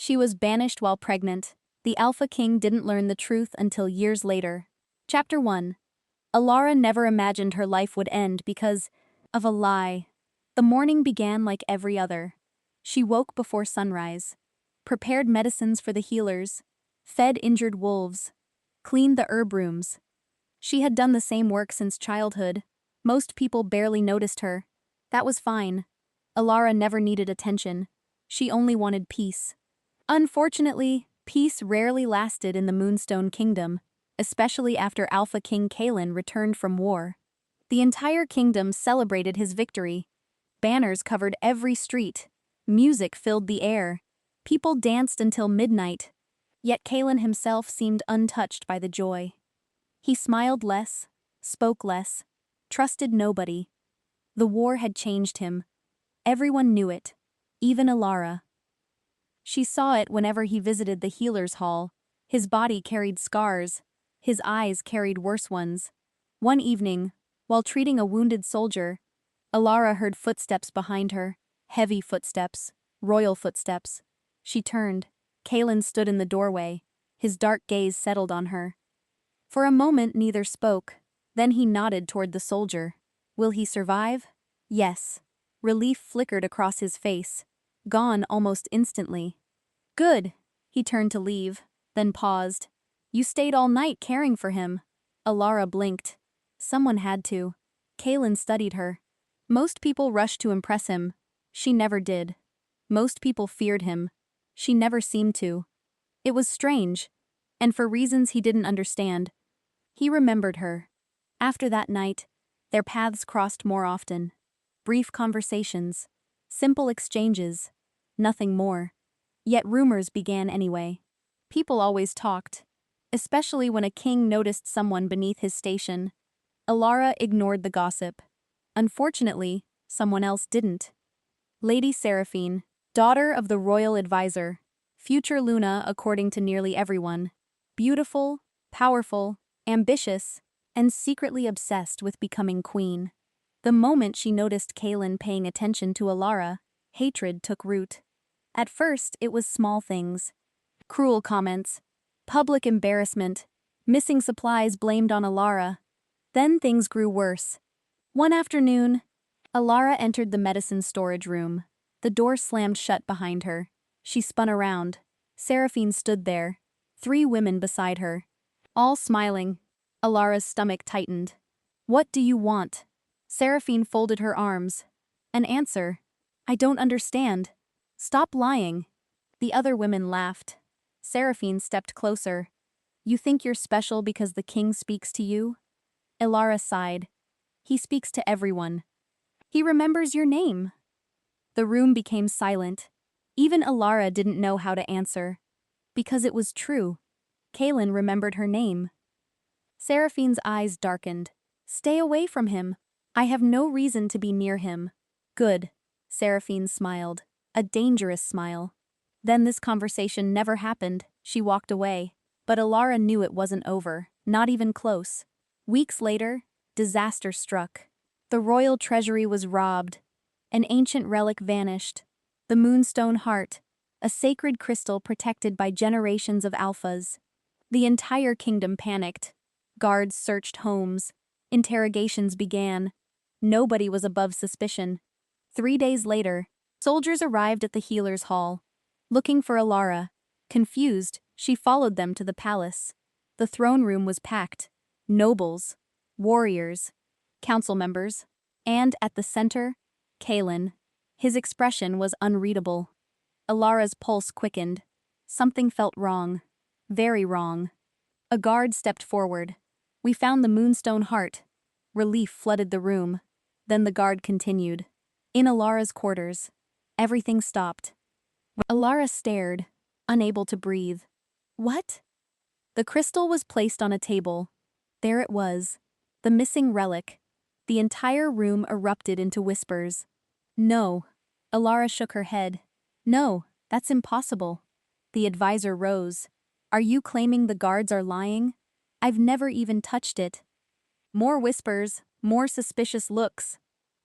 She was banished while pregnant. The Alpha King didn't learn the truth until years later. Chapter 1. Alara never imagined her life would end because of a lie. The morning began like every other. She woke before sunrise, prepared medicines for the healers, fed injured wolves, cleaned the herb rooms. She had done the same work since childhood. Most people barely noticed her. That was fine. Alara never needed attention. She only wanted peace. Unfortunately, peace rarely lasted in the Moonstone Kingdom, especially after Alpha King Kalen returned from war. The entire kingdom celebrated his victory. Banners covered every street. Music filled the air. People danced until midnight. Yet Kalen himself seemed untouched by the joy. He smiled less, spoke less, trusted nobody. The war had changed him. Everyone knew it, even Alara. She saw it whenever he visited the healer's hall. His body carried scars. His eyes carried worse ones. One evening, while treating a wounded soldier, Alara heard footsteps behind her. Heavy footsteps, royal footsteps. She turned. Kalen stood in the doorway. His dark gaze settled on her. For a moment neither spoke. Then he nodded toward the soldier. Will he survive? Yes. Relief flickered across his face. Gone almost instantly. Good. He turned to leave, then paused. You stayed all night caring for him. Alara blinked. Someone had to. Kalen studied her. Most people rushed to impress him. She never did. Most people feared him. She never seemed to. It was strange, and for reasons he didn't understand. He remembered her. After that night, their paths crossed more often. Brief conversations. Simple exchanges. Nothing more. Yet rumors began anyway. People always talked, especially when a king noticed someone beneath his station. Alara ignored the gossip. Unfortunately, someone else didn't. Lady Seraphine, daughter of the royal advisor, future Luna according to nearly everyone. Beautiful, powerful, ambitious, and secretly obsessed with becoming queen. The moment she noticed Kalen paying attention to Alara, hatred took root. At first, it was small things. Cruel comments, public embarrassment, missing supplies blamed on Alara. Then things grew worse. One afternoon, Alara entered the medicine storage room. The door slammed shut behind her. She spun around. Seraphine stood there, 3 women beside her, all smiling. Alara's stomach tightened. What do you want? Seraphine folded her arms. An answer. I don't understand. Stop lying. The other women laughed. Seraphine stepped closer. You think you're special because the king speaks to you? Alara sighed. He speaks to everyone. He remembers your name. The room became silent. Even Alara didn't know how to answer. Because it was true. Kalen remembered her name. Seraphine's eyes darkened. Stay away from him. I have no reason to be near him. Good. Seraphine smiled. A dangerous smile. Then this conversation never happened. She walked away. But Alara knew it wasn't over. Not even close. Weeks later, disaster struck. The royal treasury was robbed. An ancient relic vanished. The Moonstone Heart, a sacred crystal protected by generations of alphas. The entire kingdom panicked. Guards searched homes. Interrogations began. Nobody was above suspicion. 3 days later, soldiers arrived at the healer's hall. Looking for Alara. Confused, she followed them to the palace. The throne room was packed. Nobles, warriors, council members, and at the center, Kalen. His expression was unreadable. Alara's pulse quickened. Something felt wrong. Very wrong. A guard stepped forward. We found the Moonstone Heart. Relief flooded the room. Then the guard continued. In Alara's quarters. Everything stopped. Alara stared, unable to breathe. What? The crystal was placed on a table. There it was. The missing relic. The entire room erupted into whispers. No. Alara shook her head. No, that's impossible. The advisor rose. Are you claiming the guards are lying? I've never even touched it. More whispers, more suspicious looks.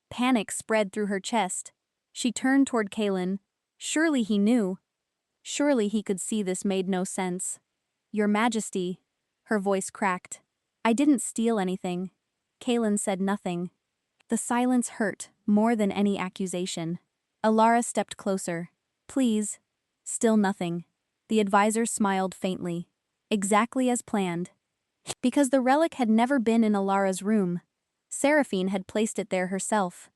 Panic spread through her chest. She turned toward Kalen. Surely he knew. Surely he could see this made no sense. "Your Majesty," her voice cracked. "I didn't steal anything." Kaelin said nothing. The silence hurt more than any accusation. Alara stepped closer. "Please." Still nothing. The advisor smiled faintly. Exactly as planned. Because the relic had never been in Alara's room. Seraphine had placed it there herself.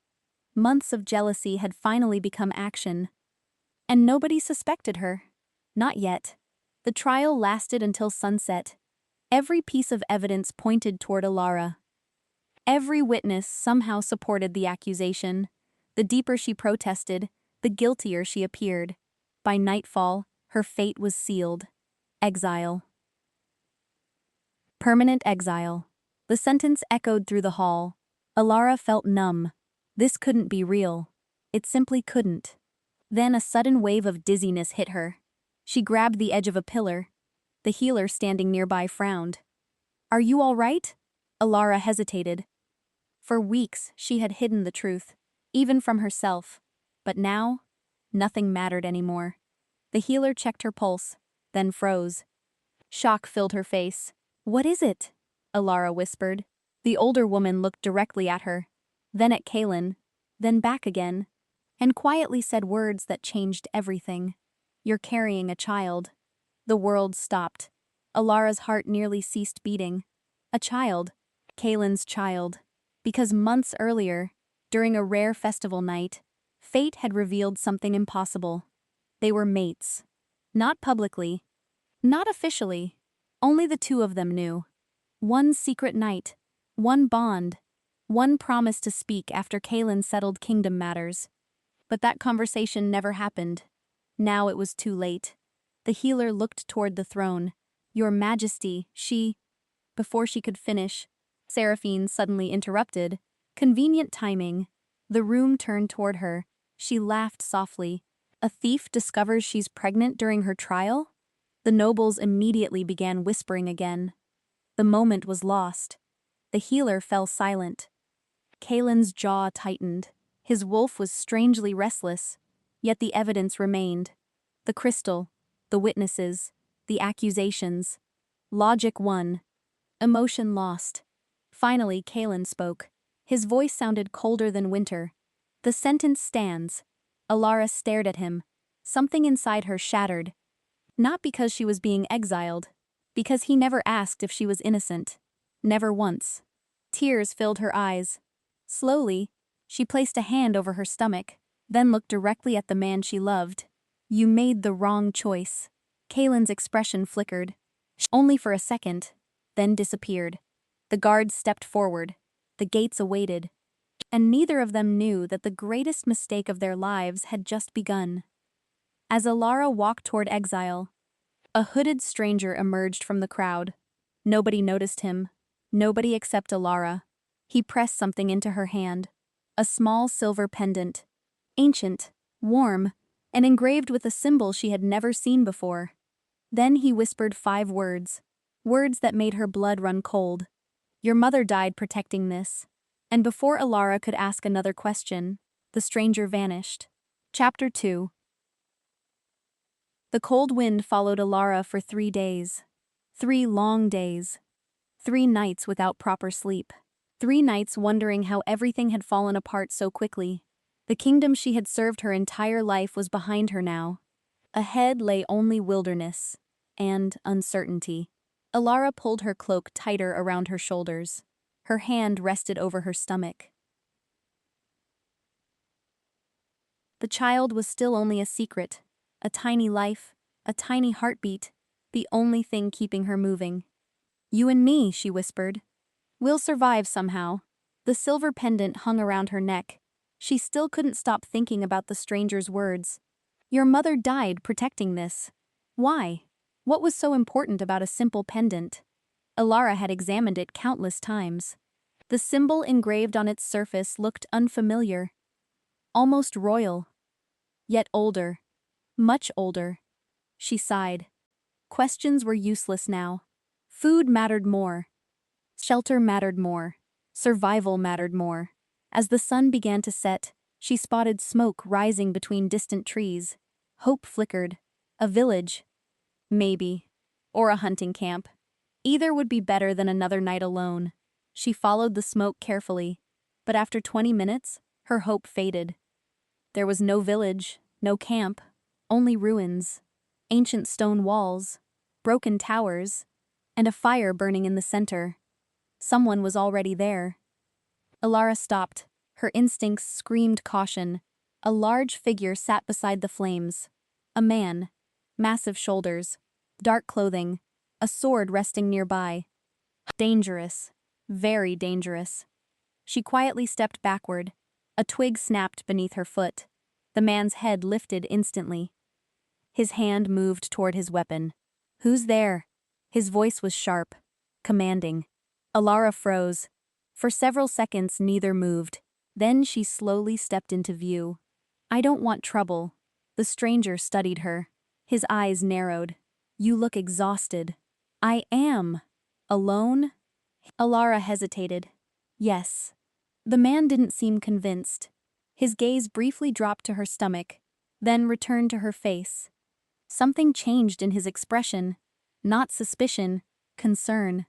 Months of jealousy had finally become action. And nobody suspected her. Not yet. The trial lasted until sunset. Every piece of evidence pointed toward Alara. Every witness somehow supported the accusation. The deeper she protested, the guiltier she appeared. By nightfall, her fate was sealed. Exile. Permanent exile. The sentence echoed through the hall. Alara felt numb. This couldn't be real. It simply couldn't. Then a sudden wave of dizziness hit her. She grabbed the edge of a pillar. The healer standing nearby frowned. "Are you all right?" Alara hesitated. For weeks, she had hidden the truth, even from herself. But now, nothing mattered anymore. The healer checked her pulse, then froze. Shock filled her face. "What is it?" Alara whispered. The older woman looked directly at her, then at Kaelin, then back again, and quietly said words that changed everything. "You're carrying a child." The world stopped. Alara's heart nearly ceased beating. A child. Kaelin's child. Because months earlier, during a rare festival night, fate had revealed something impossible. They were mates. Not publicly. Not officially. Only the two of them knew. One secret night. One bond. One promise to speak after Kaelin settled kingdom matters. But that conversation never happened. Now it was too late. The healer looked toward the throne. "Your Majesty," she... Before she could finish, Seraphine suddenly interrupted. Convenient timing. The room turned toward her. She laughed softly. "A thief discovers she's pregnant during her trial?" The nobles immediately began whispering again. The moment was lost. The healer fell silent. Kaelin's jaw tightened. His wolf was strangely restless, yet the evidence remained. The crystal, the witnesses, the accusations. Logic won. Emotion lost. Finally, Kaelin spoke. His voice sounded colder than winter. "The sentence stands." Alara stared at him. Something inside her shattered. Not because she was being exiled. Because he never asked if she was innocent. Never once. Tears filled her eyes. Slowly, she placed a hand over her stomach, then looked directly at the man she loved. "You made the wrong choice." Kaelin's expression flickered. Only for a second, then disappeared. The guards stepped forward. The gates awaited. And neither of them knew that the greatest mistake of their lives had just begun. As Alara walked toward exile, a hooded stranger emerged from the crowd. Nobody noticed him. Nobody except Alara. He pressed something into her hand. A small silver pendant. Ancient, warm, and engraved with a symbol she had never seen before. Then he whispered 5 words. Words that made her blood run cold. "Your mother died protecting this." And before Alara could ask another question, the stranger vanished. Chapter 2. The cold wind followed Alara for 3 days. 3 long days. 3 nights without proper sleep. 3 nights wondering how everything had fallen apart so quickly. The kingdom she had served her entire life was behind her now. Ahead lay only wilderness and uncertainty. Alara pulled her cloak tighter around her shoulders. Her hand rested over her stomach. The child was still only a secret, a tiny life, a tiny heartbeat, the only thing keeping her moving. "You and me," she whispered. "We'll survive somehow." The silver pendant hung around her neck. She still couldn't stop thinking about the stranger's words. Your mother died protecting this. Why? What was so important about a simple pendant? Alara had examined it countless times. The symbol engraved on its surface looked unfamiliar. Almost royal. Yet older. Much older. She sighed. Questions were useless now. Food mattered more. Shelter mattered more. Survival mattered more. As the sun began to set, she spotted smoke rising between distant trees. Hope flickered. A village. Maybe. Or a hunting camp. Either would be better than another night alone. She followed the smoke carefully, but after 20 minutes, her hope faded. There was no village, no camp, only ruins, ancient stone walls, broken towers, and a fire burning in the center. Someone was already there. Alara stopped. Her instincts screamed caution. A large figure sat beside the flames. A man. Massive shoulders. Dark clothing. A sword resting nearby. Dangerous. Very dangerous. She quietly stepped backward. A twig snapped beneath her foot. The man's head lifted instantly. His hand moved toward his weapon. "Who's there?" His voice was sharp, commanding. Alara froze. For several seconds neither moved. Then she slowly stepped into view. "I don't want trouble." The stranger studied her. His eyes narrowed. "You look exhausted." "I am." "Alone?" Alara hesitated. "Yes." The man didn't seem convinced. His gaze briefly dropped to her stomach, then returned to her face. Something changed in his expression. Not suspicion, concern.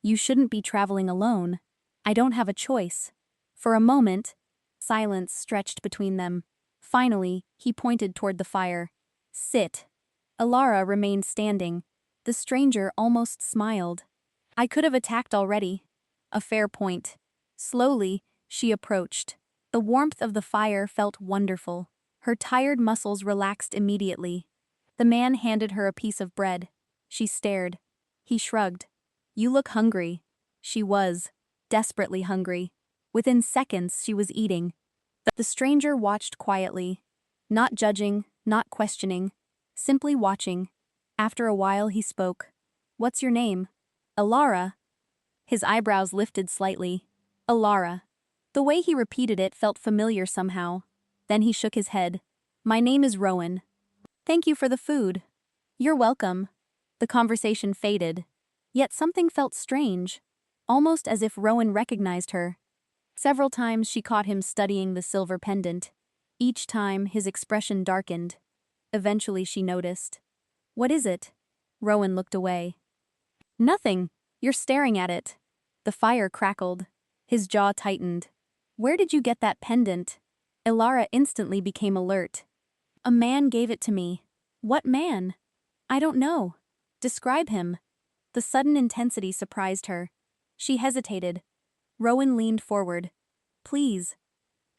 "You shouldn't be traveling alone. I don't have a choice." For a moment, silence stretched between them. Finally, he pointed toward the fire. "Sit." Alara remained standing. The stranger almost smiled. "I could have attacked already." A fair point. Slowly, she approached. The warmth of the fire felt wonderful. Her tired muscles relaxed immediately. The man handed her a piece of bread. She stared. He shrugged. "You look hungry." She was. Desperately hungry. Within seconds, she was eating. The stranger watched quietly. Not judging, not questioning. Simply watching. After a while, he spoke. "What's your name?" "Alara." His eyebrows lifted slightly. "Alara." The way he repeated it felt familiar somehow. Then he shook his head. "My name is Rowan." "Thank you for the food." "You're welcome." The conversation faded. Yet something felt strange. Almost as if Rowan recognized her. Several times she caught him studying the silver pendant. Each time, his expression darkened. Eventually she noticed. "What is it?" Rowan looked away. "Nothing. You're staring at it." The fire crackled. His jaw tightened. "Where did you get that pendant?" Alara instantly became alert. "A man gave it to me." "What man?" "I don't know." "Describe him." The sudden intensity surprised her. She hesitated. Rowan leaned forward. "Please."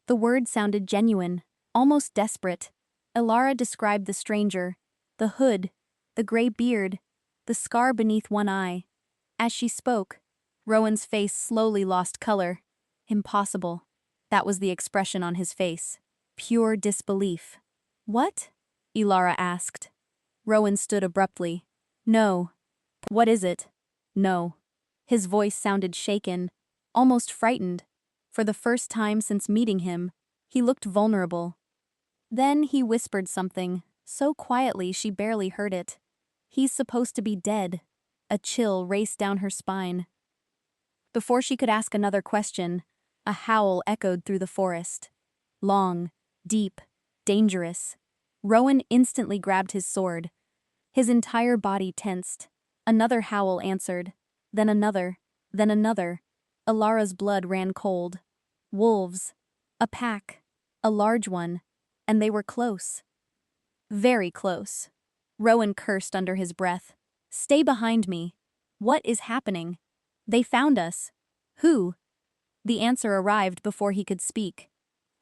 The word sounded genuine, almost desperate. Alara described the stranger. The hood, the gray beard, the scar beneath one eye. As she spoke, Rowan's face slowly lost color. Impossible. That was the expression on his face. Pure disbelief. "What?" Alara asked. Rowan stood abruptly. "No." "What is it?" "No." His voice sounded shaken, almost frightened. For the first time since meeting him, he looked vulnerable. Then he whispered something, so quietly she barely heard it. "He's supposed to be dead." A chill raced down her spine. Before she could ask another question, a howl echoed through the forest. Long, deep, dangerous. Rowan instantly grabbed his sword. His entire body tensed. Another howl answered. Then another. Then another. Alara's blood ran cold. Wolves. A pack. A large one. And they were close. Very close. Rowan cursed under his breath. "Stay behind me." "What is happening?" "They found us." "Who?" The answer arrived before he could speak.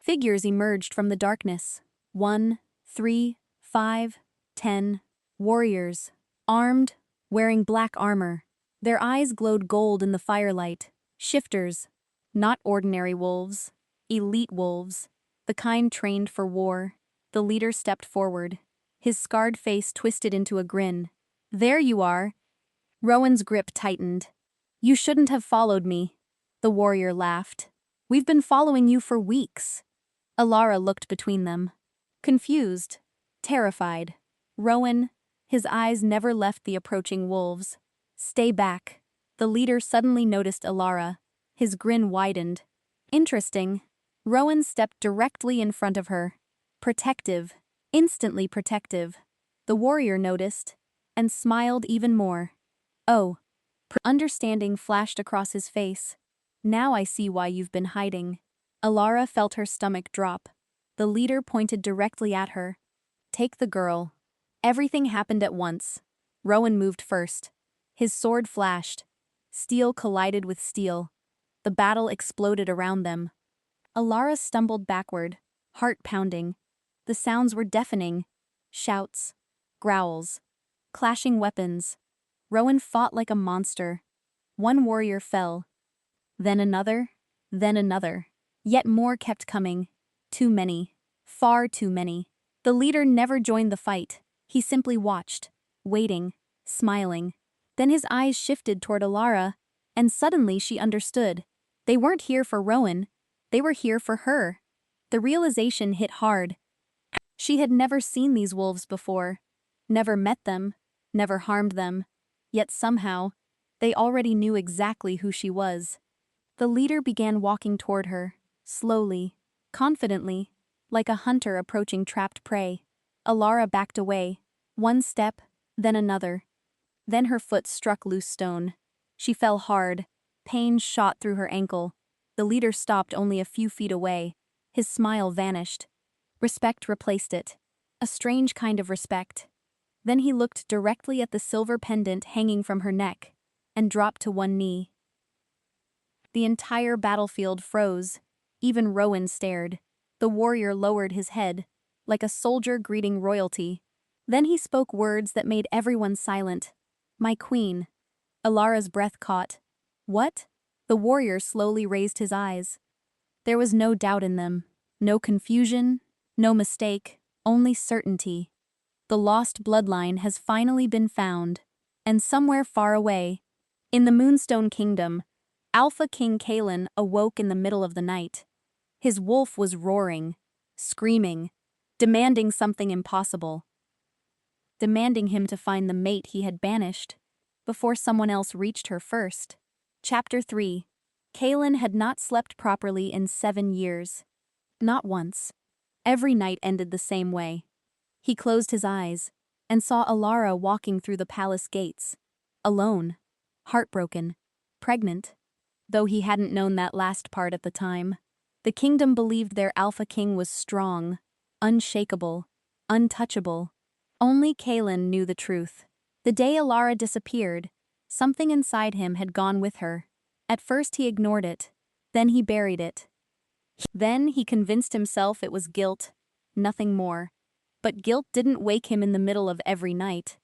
Figures emerged from the darkness. 1, 3, 5, 10. Warriors. Armed, wearing black armor. Their eyes glowed gold in the firelight. Shifters. Not ordinary wolves. Elite wolves. The kind trained for war. The leader stepped forward. His scarred face twisted into a grin. "There you are." Rowan's grip tightened. "You shouldn't have followed me." The warrior laughed. "We've been following you for weeks." Alara looked between them. Confused. Terrified. Rowan, his eyes never left the approaching wolves. "Stay back." The leader suddenly noticed Alara. His grin widened. "Interesting." Rowan stepped directly in front of her. Protective. Instantly protective. The warrior noticed, and smiled even more. Oh. Understanding flashed across his face. Now I see why you've been hiding. Alara felt her stomach drop. The leader pointed directly at her. Take the girl. Everything happened at once. Rowan moved first. His sword flashed. Steel collided with steel. The battle exploded around them. Alara stumbled backward, heart pounding. The sounds were deafening. Shouts. Growls. Clashing weapons. Rowan fought like a monster. One warrior fell. Then another. Then another. Yet more kept coming. Too many. Far too many. The leader never joined the fight. He simply watched, waiting, smiling. Then his eyes shifted toward Alara, and suddenly she understood. They weren't here for Rowan. They were here for her. The realization hit hard. She had never seen these wolves before. Never met them. Never harmed them. Yet somehow, they already knew exactly who she was. The leader began walking toward her, slowly, confidently, like a hunter approaching trapped prey. Alara backed away, one step, then another. Then her foot struck loose stone. She fell hard. Pain shot through her ankle. The leader stopped only a few feet away. His smile vanished. Respect replaced it. A strange kind of respect. Then he looked directly at the silver pendant hanging from her neck, and dropped to one knee. The entire battlefield froze. Even Rowan stared. The warrior lowered his head, like a soldier greeting royalty. Then he spoke words that made everyone silent. My queen. Alara's breath caught. What? The warrior slowly raised his eyes. There was no doubt in them. No confusion, no mistake, only certainty. The lost bloodline has finally been found, and somewhere far away, in the Moonstone Kingdom, Alpha King Kalen awoke in the middle of the night. His wolf was roaring, screaming, demanding something impossible. Demanding him to find the mate he had banished, before someone else reached her first. Chapter 3. Kalen had not slept properly in 7 years. Not once. Every night ended the same way. He closed his eyes, and saw Alara walking through the palace gates. Alone. Heartbroken. Pregnant. Though he hadn't known that last part at the time. The kingdom believed their Alpha King was strong, unshakable, untouchable. Only Kalen knew the truth. The day Alara disappeared, something inside him had gone with her. At first he ignored it. Then he buried it. Then he convinced himself it was guilt, nothing more. But guilt didn't wake him in the middle of every night.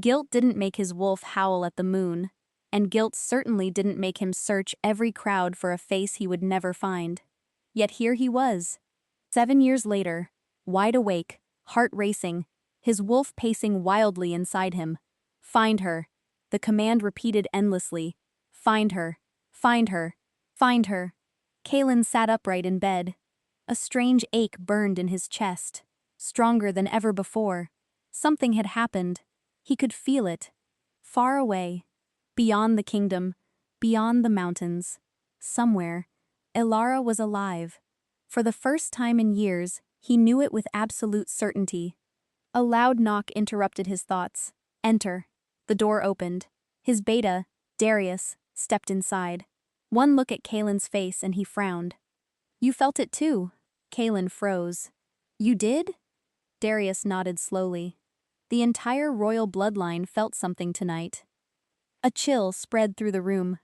Guilt didn't make his wolf howl at the moon. And guilt certainly didn't make him search every crowd for a face he would never find. Yet here he was. 7 years later, wide awake, heart racing, his wolf pacing wildly inside him. Find her. The command repeated endlessly. Find her. Find her. Find her. Kalen sat upright in bed. A strange ache burned in his chest. Stronger than ever before. Something had happened. He could feel it. Far away. Beyond the kingdom. Beyond the mountains. Somewhere. Alara was alive. For the first time in years, he knew it with absolute certainty. A loud knock interrupted his thoughts. Enter. The door opened. His beta, Darius, stepped inside. One look at Kalen's face and he frowned. You felt it too. Kalen froze. You did? Darius nodded slowly. The entire royal bloodline felt something tonight. A chill spread through the room.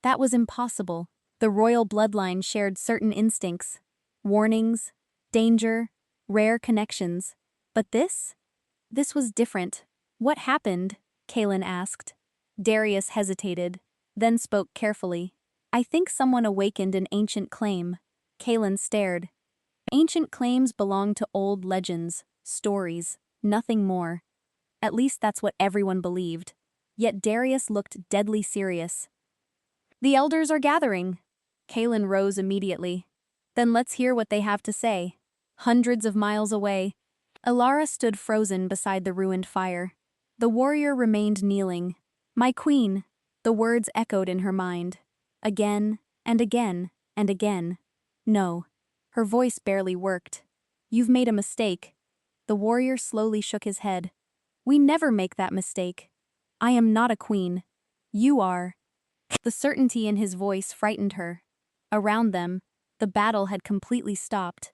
That was impossible. The royal bloodline shared certain instincts. Warnings, danger, rare connections. But this? This was different. What happened? Kalen asked. Darius hesitated, then spoke carefully. I think someone awakened an ancient claim. Kalen stared. Ancient claims belong to old legends, stories, nothing more. At least that's what everyone believed. Yet Darius looked deadly serious. The elders are gathering. Kalen rose immediately. Then let's hear what they have to say. Hundreds of miles away, Alara stood frozen beside the ruined fire. The warrior remained kneeling. My queen, the words echoed in her mind. Again, and again, and again. No. Her voice barely worked. You've made a mistake. The warrior slowly shook his head. We never make that mistake. I am not a queen. You are. The certainty in his voice frightened her. Around them, the battle had completely stopped.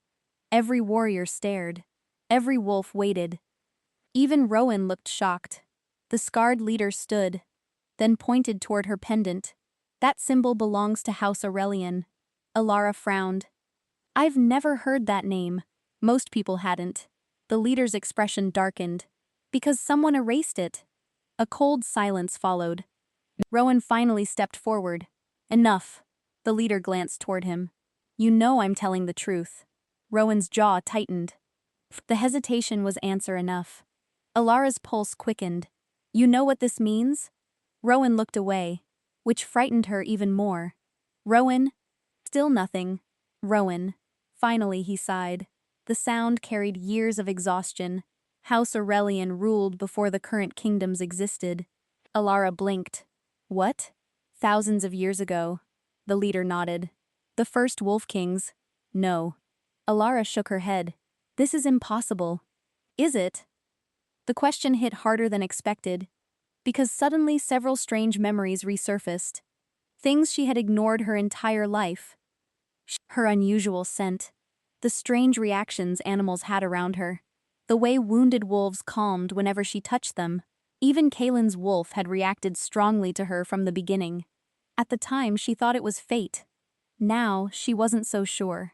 Every warrior stared. Every wolf waited. Even Rowan looked shocked. The scarred leader stood, then pointed toward her pendant. That symbol belongs to House Aurelian. Alara frowned. I've never heard that name. Most people hadn't. The leader's expression darkened. Because someone erased it. A cold silence followed. Rowan finally stepped forward. Enough. The leader glanced toward him. You know I'm telling the truth. Rowan's jaw tightened. The hesitation was answer enough. Alara's pulse quickened. You know what this means? Rowan looked away, which frightened her even more. Rowan? Still nothing. Rowan. Finally he sighed. The sound carried years of exhaustion. House Aurelian ruled before the current kingdoms existed. Alara blinked. What? Thousands of years ago. The leader nodded. The first wolf kings? No. Alara shook her head. This is impossible. Is it? The question hit harder than expected, because suddenly several strange memories resurfaced. Things she had ignored her entire life. Her unusual scent. The strange reactions animals had around her. The way wounded wolves calmed whenever she touched them. Even Kalen's wolf had reacted strongly to her from the beginning. At the time, she thought it was fate. Now, she wasn't so sure.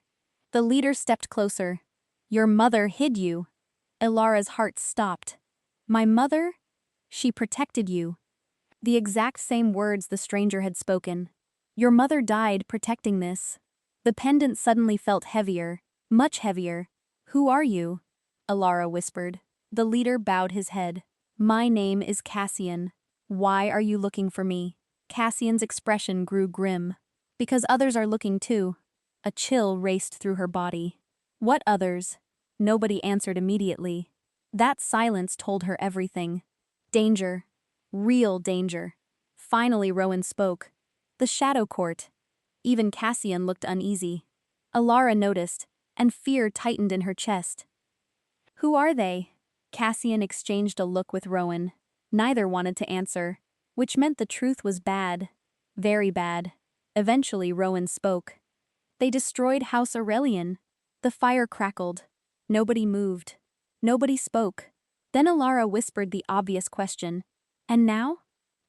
The leader stepped closer. Your mother hid you. Ilara's heart stopped. My mother? She protected you. The exact same words the stranger had spoken. Your mother died protecting this. The pendant suddenly felt heavier, much heavier. Who are you? Alara whispered. The leader bowed his head. My name is Cassian. Why are you looking for me? Cassian's expression grew grim. Because others are looking too. A chill raced through her body. What others? Nobody answered immediately. That silence told her everything. Danger. Real danger. Finally Rowan spoke. The Shadow Court. Even Cassian looked uneasy. Alara noticed, and fear tightened in her chest. Who are they? Cassian exchanged a look with Rowan. Neither wanted to answer, which meant the truth was bad. Very bad. Eventually Rowan spoke. They destroyed House Aurelian. The fire crackled. Nobody moved. Nobody spoke. Then Alara whispered the obvious question. And now?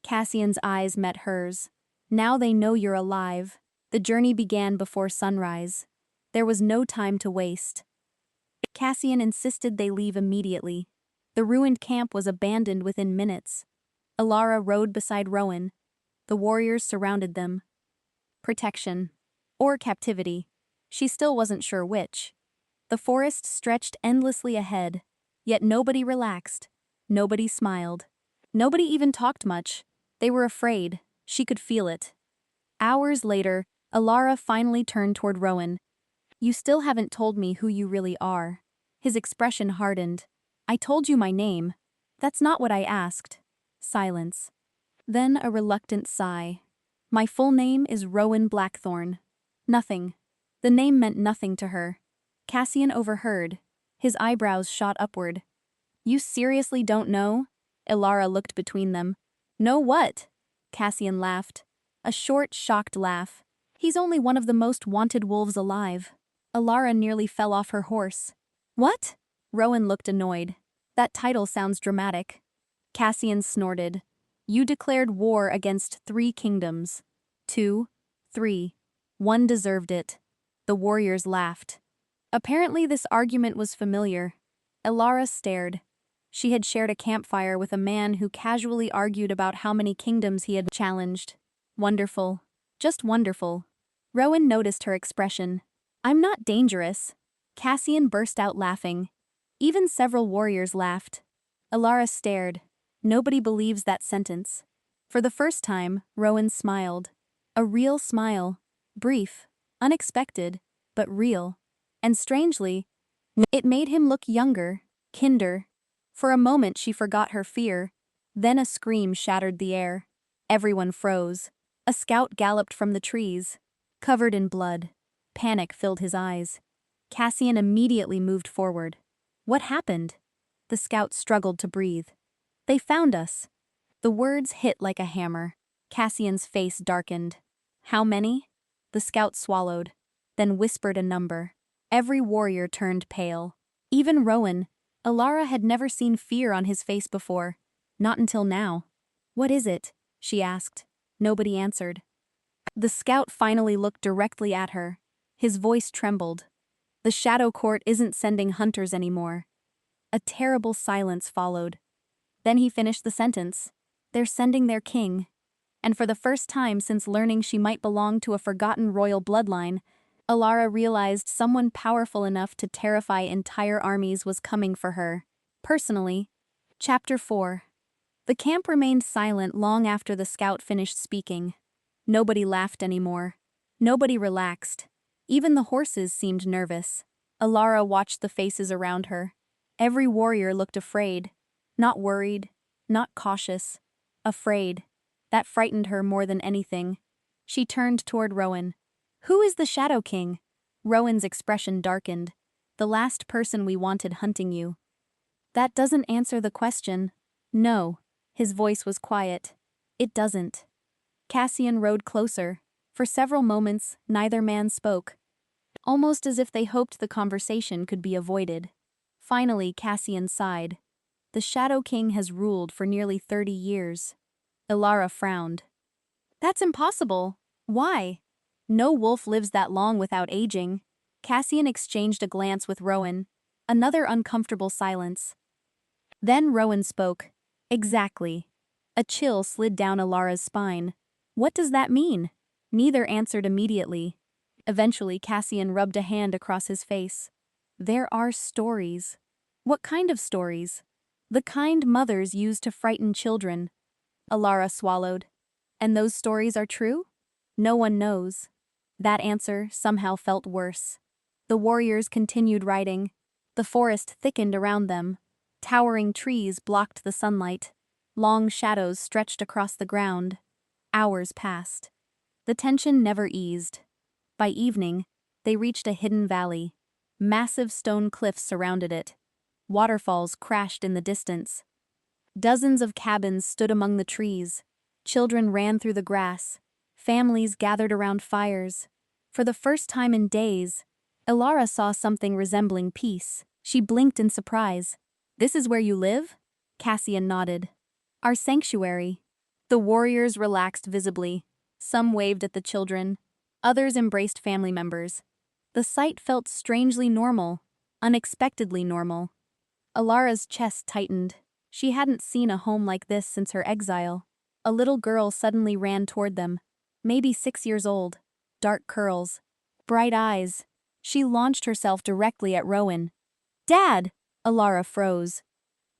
Cassian's eyes met hers. Now they know you're alive. The journey began before sunrise. There was no time to waste. Cassian insisted they leave immediately. The ruined camp was abandoned within minutes. Alara rode beside Rowan. The warriors surrounded them. Protection. Or captivity. She still wasn't sure which. The forest stretched endlessly ahead, yet nobody relaxed. Nobody smiled. Nobody even talked much. They were afraid. She could feel it. Hours later, Alara finally turned toward Rowan. You still haven't told me who you really are. His expression hardened. I told you my name. That's not what I asked. Silence. Then a reluctant sigh. My full name is Rowan Blackthorn. Nothing. The name meant nothing to her. Cassian overheard. His eyebrows shot upward. You seriously don't know? Ilara looked between them. Know what? Cassian laughed. A short, shocked laugh. He's only one of the most wanted wolves alive. Ilara nearly fell off her horse. What? Rowan looked annoyed. That title sounds dramatic. Cassian snorted. You declared war against 3 kingdoms. 2, 3. One deserved it. The warriors laughed. Apparently this argument was familiar. Ilara stared. She had shared a campfire with a man who casually argued about how many kingdoms he had challenged. Wonderful. Just wonderful. Rowan noticed her expression. I'm not dangerous. Cassian burst out laughing. Even several warriors laughed. Ilara stared. Nobody believes that sentence. For the first time, Rowan smiled. A real smile. Brief. Unexpected. But real. And strangely, it made him look younger, kinder. For a moment she forgot her fear. Then a scream shattered the air. Everyone froze. A scout galloped from the trees, covered in blood. Panic filled his eyes. Cassian immediately moved forward. What happened? The scout struggled to breathe. They found us. The words hit like a hammer. Cassian's face darkened. How many? The scout swallowed, then whispered a number. Every warrior turned pale. Even Rowan. Alara had never seen fear on his face before. Not until now. What is it? She asked. Nobody answered. The scout finally looked directly at her. His voice trembled. The Shadow Court isn't sending hunters anymore. A terrible silence followed. Then he finished the sentence. They're sending their king. And for the first time since learning she might belong to a forgotten royal bloodline, Alara realized someone powerful enough to terrify entire armies was coming for her. Personally. Chapter 4. The camp remained silent long after the scout finished speaking. Nobody laughed anymore. Nobody relaxed. Even the horses seemed nervous. Alara watched the faces around her. Every warrior looked afraid. Not worried, not cautious. Afraid. That frightened her more than anything. She turned toward Rowan. Who is the Shadow King? Rowan's expression darkened. The last person we wanted hunting you. That doesn't answer the question. No. His voice was quiet. It doesn't. Cassian rode closer. For several moments, neither man spoke. Almost as if they hoped the conversation could be avoided. Finally, Cassian sighed. The Shadow King has ruled for nearly 30 years. Alara frowned. That's impossible. Why? No wolf lives that long without aging. Cassian exchanged a glance with Rowan. Another uncomfortable silence. Then Rowan spoke. Exactly. A chill slid down Alara's spine. What does that mean? Neither answered immediately. Eventually, Cassian rubbed a hand across his face. There are stories. What kind of stories? The kind mothers use to frighten children. Alara swallowed. And those stories are true? No one knows. That answer somehow felt worse. The warriors continued riding. The forest thickened around them. Towering trees blocked the sunlight. Long shadows stretched across the ground. Hours passed. The tension never eased. By evening, they reached a hidden valley. Massive stone cliffs surrounded it. Waterfalls crashed in the distance. Dozens of cabins stood among the trees. Children ran through the grass. Families gathered around fires. For the first time in days, Alara saw something resembling peace. She blinked in surprise. This is where you live? Cassian nodded. Our sanctuary. The warriors relaxed visibly. Some waved at the children. Others embraced family members. The sight felt strangely normal, unexpectedly normal. Alara's chest tightened. She hadn't seen a home like this since her exile. A little girl suddenly ran toward them. Maybe 6 years old. Dark curls. Bright eyes. She launched herself directly at Rowan. Dad! Alara froze.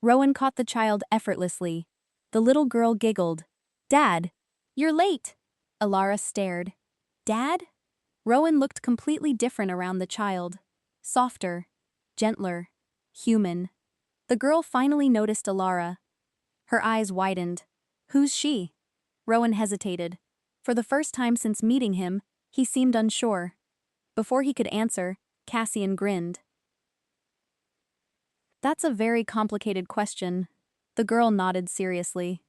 Rowan caught the child effortlessly. The little girl giggled. Dad! You're late! Alara stared. Dad? Rowan looked completely different around the child. Softer. Gentler. Human. The girl finally noticed Alara. Her eyes widened. Who's she? Rowan hesitated. For the first time since meeting him, he seemed unsure. Before he could answer, Cassian grinned. That's a very complicated question. The girl nodded seriously.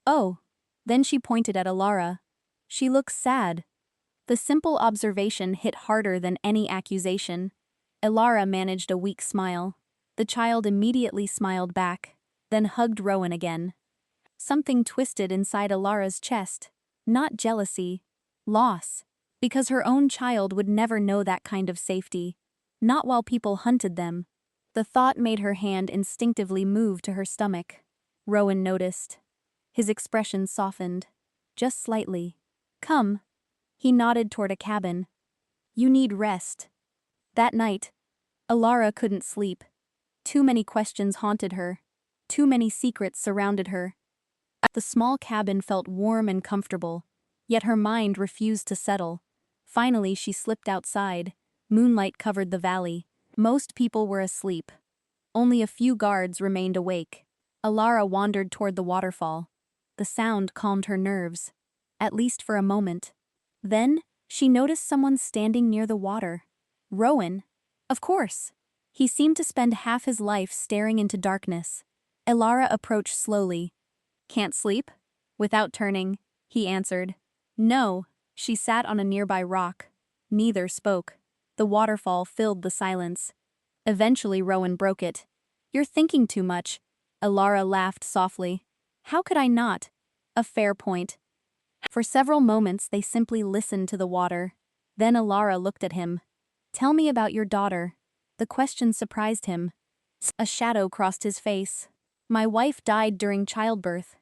Oh. Then she pointed at Alara. She looks sad. The simple observation hit harder than any accusation. Alara managed a weak smile. The child immediately smiled back, then hugged Rowan again. Something twisted inside Alara's chest. Not jealousy. Loss. Because her own child would never know that kind of safety. Not while people hunted them. The thought made her hand instinctively move to her stomach. Rowan noticed. His expression softened. Just slightly. Come. He nodded toward a cabin. You need rest. That night, Alara couldn't sleep. Too many questions haunted her. Too many secrets surrounded her. The small cabin felt warm and comfortable, yet her mind refused to settle. Finally, she slipped outside. Moonlight covered the valley. Most people were asleep. Only a few guards remained awake. Alara wandered toward the waterfall. The sound calmed her nerves, at least for a moment. Then, she noticed someone standing near the water. Rowan. Of course. He seemed to spend half his life staring into darkness. Elara approached slowly. Can't sleep? Without turning, he answered. No. She sat on a nearby rock. Neither spoke. The waterfall filled the silence. Eventually Rowan broke it. You're thinking too much. Elara laughed softly. How could I not? A fair point. For several moments they simply listened to the water. Then Elara looked at him. Tell me about your daughter. The question surprised him. A shadow crossed his face. My wife died during childbirth.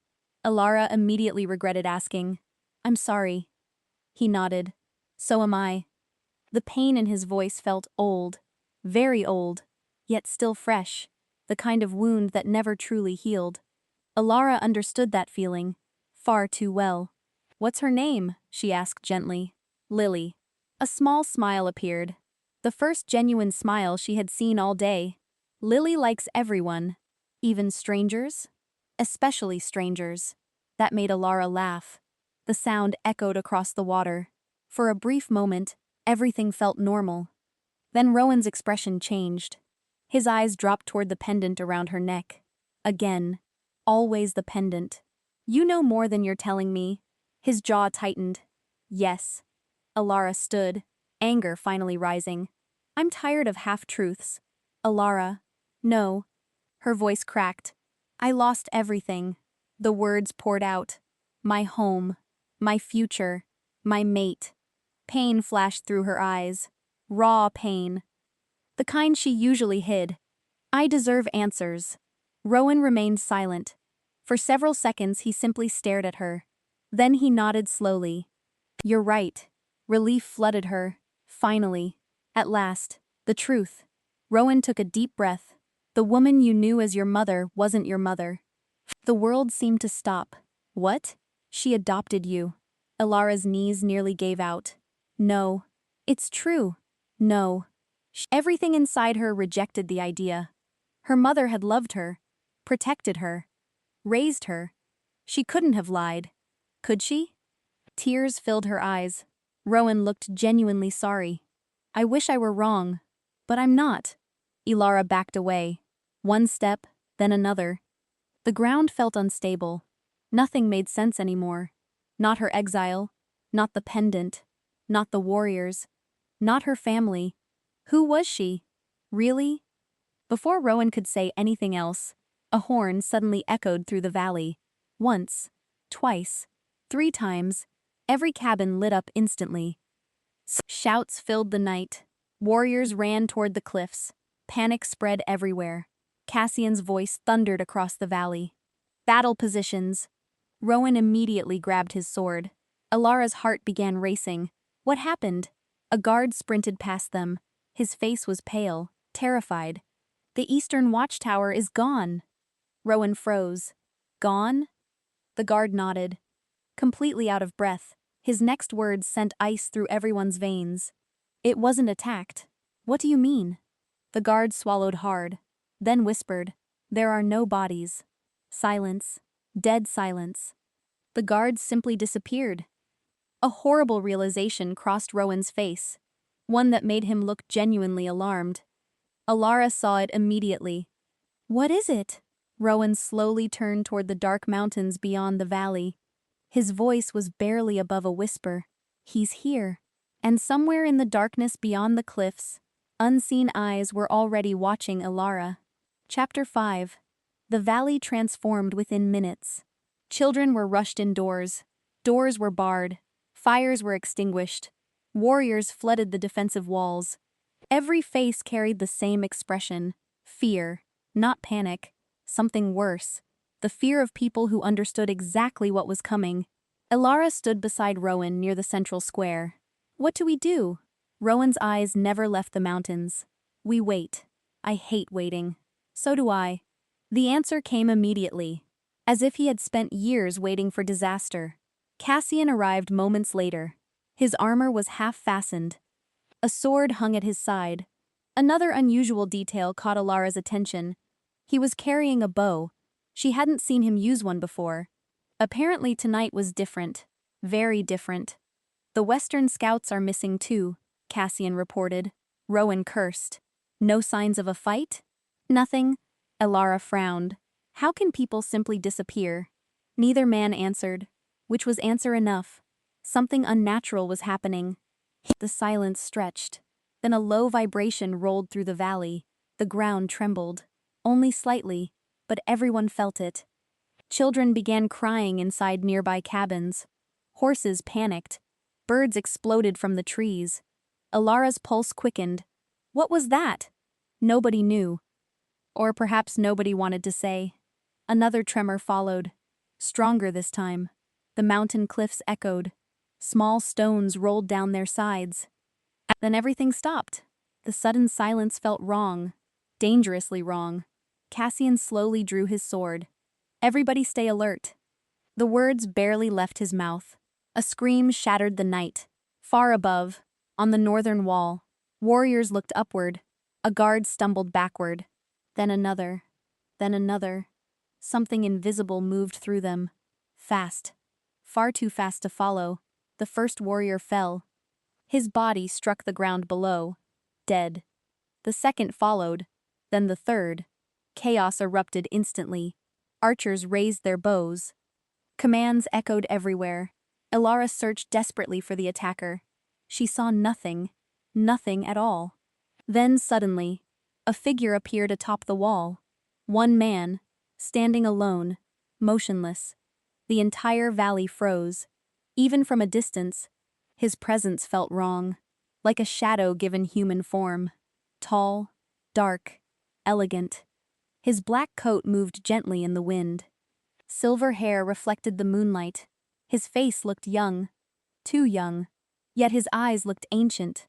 Elara immediately regretted asking. I'm sorry. He nodded. So am I. The pain in his voice felt old. Very old. Yet still fresh. The kind of wound that never truly healed. Elara understood that feeling. Far too well. What's her name? She asked gently. Lily. A small smile appeared. The first genuine smile she had seen all day. Lily likes everyone. Even strangers? Especially strangers. That made Elara laugh. The sound echoed across the water. For a brief moment, everything felt normal. Then Rowan's expression changed. His eyes dropped toward the pendant around her neck. Again. Always the pendant. You know more than you're telling me. His jaw tightened. Yes. Elara stood, anger finally rising. I'm tired of half-truths. Elara. No. Her voice cracked. I lost everything. The words poured out. My home. My future. My mate. Pain flashed through her eyes. Raw pain. The kind she usually hid. I deserve answers. Rowan remained silent. For several seconds he simply stared at her. Then he nodded slowly. You're right. Relief flooded her. Finally. At last. The truth. Rowan took a deep breath. The woman you knew as your mother wasn't your mother. The world seemed to stop. What? She adopted you. Elara's knees nearly gave out. No. It's true. No. Everything inside her rejected the idea. Her mother had loved her, protected her, raised her. She couldn't have lied. Could she? Tears filled her eyes. Rowan looked genuinely sorry. I wish I were wrong. But I'm not. Elara backed away. One step, then another. The ground felt unstable. Nothing made sense anymore. Not her exile, not the pendant, not the warriors, not her family. Who was she? Really? Before Rowan could say anything else, a horn suddenly echoed through the valley. Once, twice, 3 times, every cabin lit up instantly. Shouts filled the night. Warriors ran toward the cliffs. Panic spread everywhere. Cassian's voice thundered across the valley. Battle positions. Rowan immediately grabbed his sword. Elara's heart began racing. What happened? A guard sprinted past them. His face was pale, terrified. The eastern watchtower is gone. Rowan froze. Gone? The guard nodded. Completely out of breath, his next words sent ice through everyone's veins. It wasn't attacked. What do you mean? The guard swallowed hard, then whispered, There are no bodies. Silence. Dead silence. The guards simply disappeared. A horrible realization crossed Rowan's face, one that made him look genuinely alarmed. Elara saw it immediately. What is it? Rowan slowly turned toward the dark mountains beyond the valley. His voice was barely above a whisper. He's here. And somewhere in the darkness beyond the cliffs, unseen eyes were already watching Elara. Chapter 5. The valley transformed within minutes. Children were rushed indoors. Doors were barred. Fires were extinguished. Warriors flooded the defensive walls. Every face carried the same expression. Fear. Not panic. Something worse. The fear of people who understood exactly what was coming. Elara stood beside Rowan near the central square. What do we do? Rowan's eyes never left the mountains. We wait. I hate waiting. So do I. The answer came immediately, as if he had spent years waiting for disaster. Cassian arrived moments later. His armor was half-fastened. A sword hung at his side. Another unusual detail caught Elara's attention. He was carrying a bow. She hadn't seen him use one before. Apparently tonight was different. Very different. The Western scouts are missing too, Cassian reported. Rowan cursed. No signs of a fight? Nothing. Elara frowned. How can people simply disappear? Neither man answered, which was answer enough. Something unnatural was happening. The silence stretched. Then a low vibration rolled through the valley. The ground trembled. Only slightly, but everyone felt it. Children began crying inside nearby cabins. Horses panicked. Birds exploded from the trees. Alara's pulse quickened. What was that? Nobody knew. Or perhaps nobody wanted to say. Another tremor followed. Stronger this time. The mountain cliffs echoed. Small stones rolled down their sides. Then everything stopped. The sudden silence felt wrong. Dangerously wrong. Cassian slowly drew his sword. Everybody stay alert. The words barely left his mouth. A scream shattered the night. Far above, on the northern wall, warriors looked upward. A guard stumbled backward. Then another. Then another. Something invisible moved through them. Fast. Far too fast to follow. The first warrior fell. His body struck the ground below. Dead. The second followed. Then the third. Chaos erupted instantly. Archers raised their bows. Commands echoed everywhere. Elara searched desperately for the attacker. She saw nothing. Nothing at all. Then suddenly, a figure appeared atop the wall. One man, standing alone, motionless. The entire valley froze. Even from a distance, his presence felt wrong, like a shadow given human form. Tall, dark, elegant. His black coat moved gently in the wind. Silver hair reflected the moonlight. His face looked young. Too young. Yet his eyes looked ancient.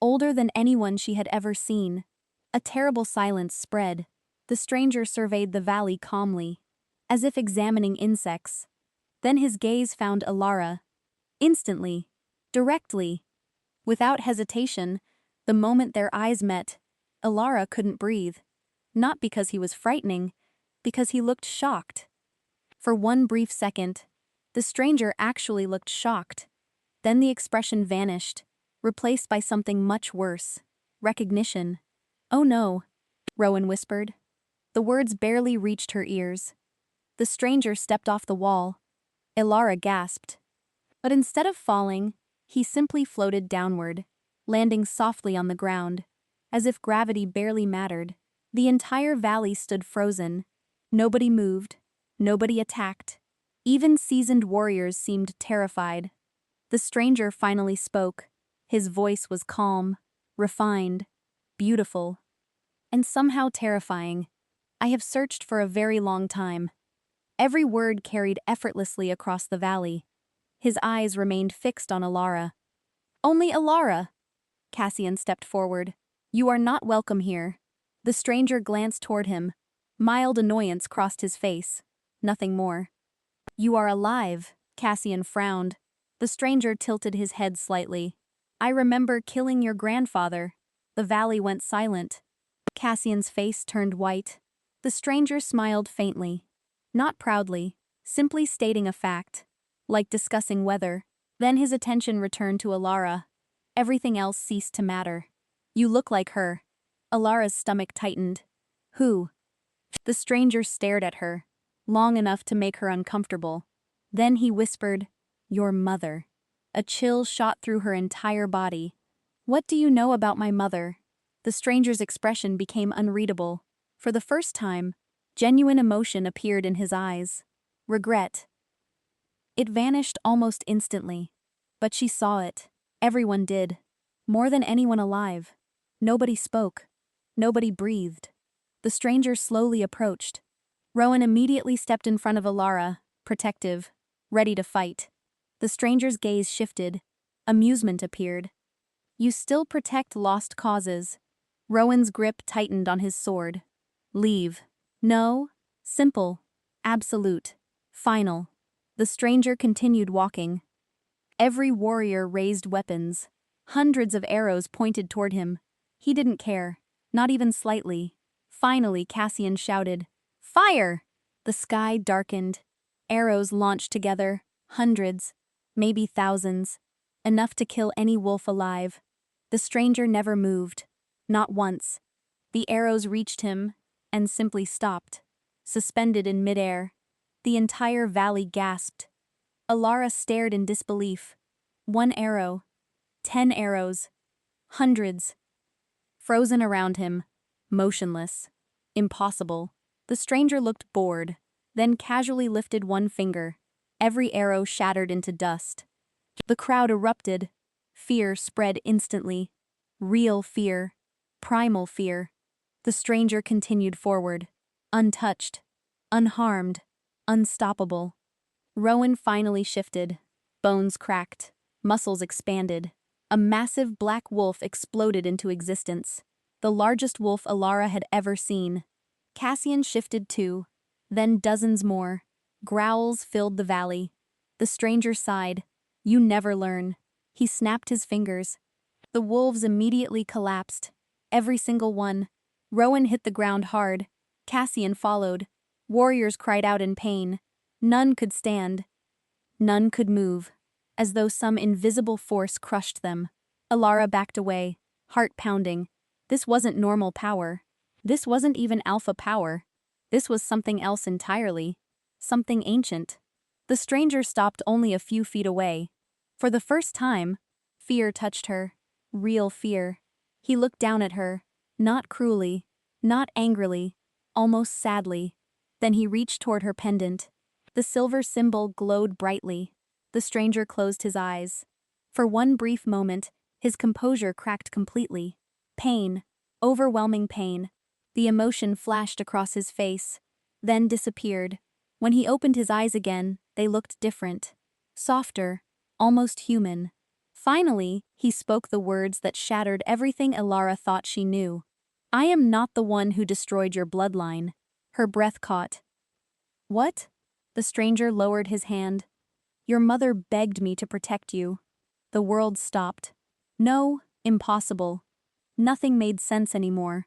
Older than anyone she had ever seen. A terrible silence spread. The stranger surveyed the valley calmly, as if examining insects. Then his gaze found Alara. Instantly. Directly. Without hesitation, the moment their eyes met, Alara couldn't breathe. Not because he was frightening, because he looked shocked. For one brief second, the stranger actually looked shocked. Then the expression vanished, replaced by something much worse. Recognition. "Oh no," Rowan whispered. The words barely reached her ears. The stranger stepped off the wall. Elara gasped. But instead of falling, he simply floated downward, landing softly on the ground, as if gravity barely mattered. The entire valley stood frozen. Nobody moved. Nobody attacked. Even seasoned warriors seemed terrified. The stranger finally spoke. His voice was calm, refined, beautiful, and somehow terrifying. "I have searched for a very long time." Every word carried effortlessly across the valley. His eyes remained fixed on Alara. "Only Alara!" Cassian stepped forward. "You are not welcome here." The stranger glanced toward him. Mild annoyance crossed his face. Nothing more. "You are alive," Cassian frowned. The stranger tilted his head slightly. "I remember killing your grandfather." The valley went silent. Cassian's face turned white. The stranger smiled faintly. Not proudly, simply stating a fact. Like discussing weather. Then his attention returned to Alara. Everything else ceased to matter. "You look like her." Alara's stomach tightened. "Who?" The stranger stared at her, long enough to make her uncomfortable. Then he whispered, "Your mother." A chill shot through her entire body. "What do you know about my mother?" The stranger's expression became unreadable. For the first time, genuine emotion appeared in his eyes. Regret. It vanished almost instantly. But she saw it. Everyone did. More than anyone alive. Nobody spoke. Nobody breathed. The stranger slowly approached. Rowan immediately stepped in front of Alara, protective, ready to fight. The stranger's gaze shifted. Amusement appeared. "You still protect lost causes." Rowan's grip tightened on his sword. "Leave." "No." Simple. Absolute. Final. The stranger continued walking. Every warrior raised weapons. Hundreds of arrows pointed toward him. He didn't care. Not even slightly. Finally, Cassian shouted, "Fire!" The sky darkened. Arrows launched together. Hundreds. Maybe thousands. Enough to kill any wolf alive. The stranger never moved. Not once. The arrows reached him and simply stopped. suspended in midair. The entire valley gasped. Alara stared in disbelief. 1 arrow. 10 arrows. Hundreds. Frozen around him. Motionless. Impossible. The stranger looked bored, then casually lifted one finger. Every arrow shattered into dust. The crowd erupted. Fear spread instantly. Real fear. Primal fear. The stranger continued forward. Untouched. Unharmed. Unstoppable. Rowan finally shifted. Bones cracked. Muscles expanded. A massive black wolf exploded into existence. The largest wolf Alara had ever seen. Cassian shifted too. Then dozens more. Growls filled the valley. The stranger sighed. You never learn. He snapped his fingers. The wolves immediately collapsed. Every single one. Rowan hit the ground hard. Cassian followed. Warriors cried out in pain. None could stand. None could move, as though some invisible force crushed them. Alara backed away, heart pounding. This wasn't normal power. This wasn't even alpha power. This was something else entirely. Something ancient. The stranger stopped only a few feet away. For the first time, fear touched her. Real fear. He looked down at her, not cruelly, not angrily, almost sadly. Then he reached toward her pendant. The silver symbol glowed brightly. The stranger closed his eyes. For one brief moment, his composure cracked completely. Pain. Overwhelming pain. The emotion flashed across his face, then disappeared. When he opened his eyes again, they looked different. Softer. Almost human. Finally, he spoke the words that shattered everything Alara thought she knew. I am not the one who destroyed your bloodline. Her breath caught. What? The stranger lowered his hand. Your mother begged me to protect you. The world stopped. No, impossible. Nothing made sense anymore.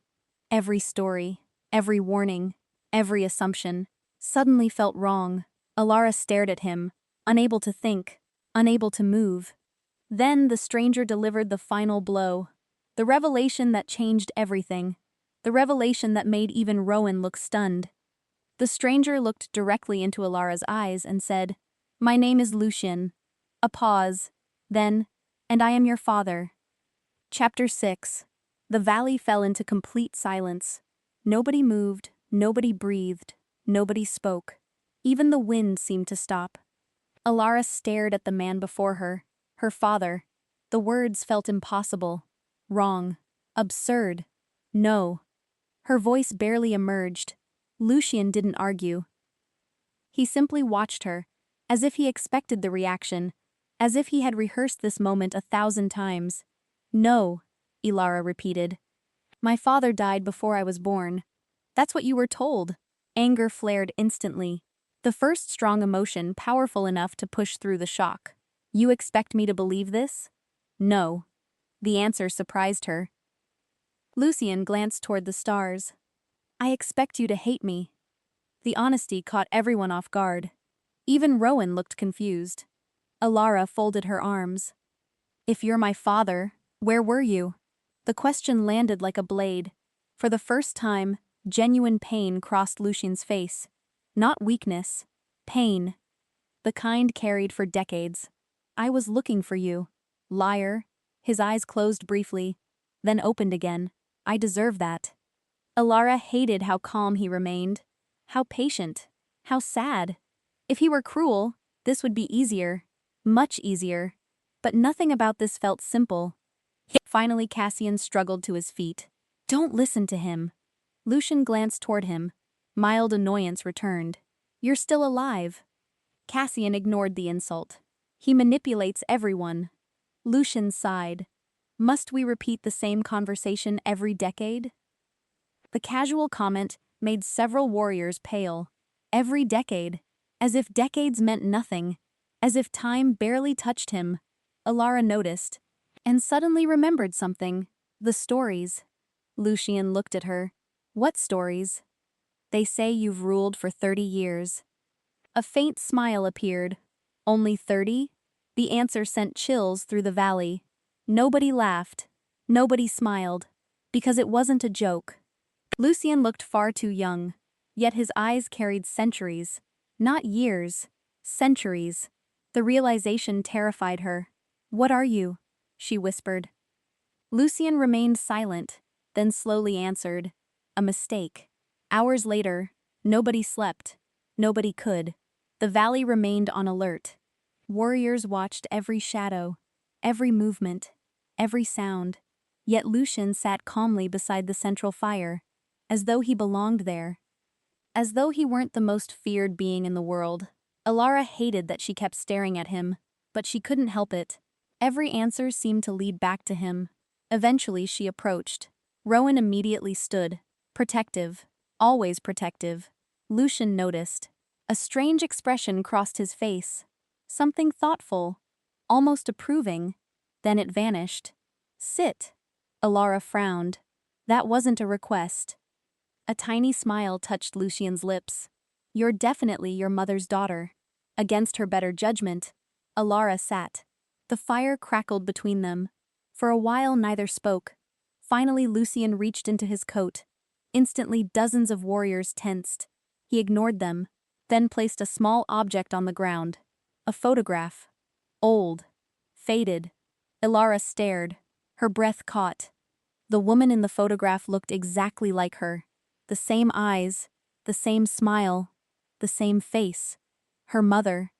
Every story, every warning, every assumption, suddenly felt wrong. Alara stared at him, unable to think, unable to move. Then the stranger delivered the final blow. The revelation that changed everything. The revelation that made even Rowan look stunned. The stranger looked directly into Alara's eyes and said, My name is Lucian. A pause. Then, and I am your father. Chapter 6. The valley fell into complete silence. Nobody moved, nobody breathed, nobody spoke. Even the wind seemed to stop. Alara stared at the man before her, her father. The words felt impossible. Wrong. Absurd. No. Her voice barely emerged. Lucian didn't argue. He simply watched her, as if he expected the reaction, as if he had rehearsed this moment 1,000 times. No, Alara repeated. My father died before I was born. That's what you were told. Anger flared instantly. The first strong emotion powerful enough to push through the shock. You expect me to believe this? No. The answer surprised her. Lucian glanced toward the stars. I expect you to hate me. The honesty caught everyone off guard. Even Rowan looked confused. Alara folded her arms. If you're my father, where were you? The question landed like a blade. For the first time, genuine pain crossed Lucian's face. Not weakness. Pain. The kind carried for decades. I was looking for you. Liar. His eyes closed briefly, then opened again. I deserve that. Alara hated how calm he remained. How patient. How sad. If he were cruel, this would be easier. Much easier. But nothing about this felt simple. Finally, Cassian struggled to his feet. Don't listen to him. Lucian glanced toward him. Mild annoyance returned. You're still alive. Cassian ignored the insult. He manipulates everyone. Lucian sighed. Must we repeat the same conversation every decade? The casual comment made several warriors pale. Every decade. As if decades meant nothing. As if time barely touched him. Alara noticed. And suddenly remembered something. The stories. Lucian looked at her. What stories? They say you've ruled for 30 years. A faint smile appeared. Only 30? The answer sent chills through the valley. Nobody laughed. Nobody smiled. Because it wasn't a joke. Lucian looked far too young. Yet his eyes carried centuries. Not years. Centuries. The realization terrified her. "What are you?" she whispered. Lucian remained silent, then slowly answered, "A mistake." Hours later, nobody slept. Nobody could. The valley remained on alert. Warriors watched every shadow, every movement, every sound. Yet Lucian sat calmly beside the central fire, as though he belonged there. As though he weren't the most feared being in the world. Alara hated that she kept staring at him, but she couldn't help it. Every answer seemed to lead back to him. Eventually she approached. Rowan immediately stood, protective, always protective. Lucian noticed. A strange expression crossed his face. Something thoughtful, almost approving. Then it vanished. "Sit." Alara frowned. That wasn't a request. A tiny smile touched Lucian's lips. "You're definitely your mother's daughter." Against her better judgment, Alara sat. The fire crackled between them. For a while neither spoke. Finally Lucian reached into his coat. Instantly dozens of warriors tensed. He ignored them, then placed a small object on the ground. A photograph. Old. Faded. Alara stared. Her breath caught. The woman in the photograph looked exactly like her. The same eyes, the same smile, the same face. Her mother.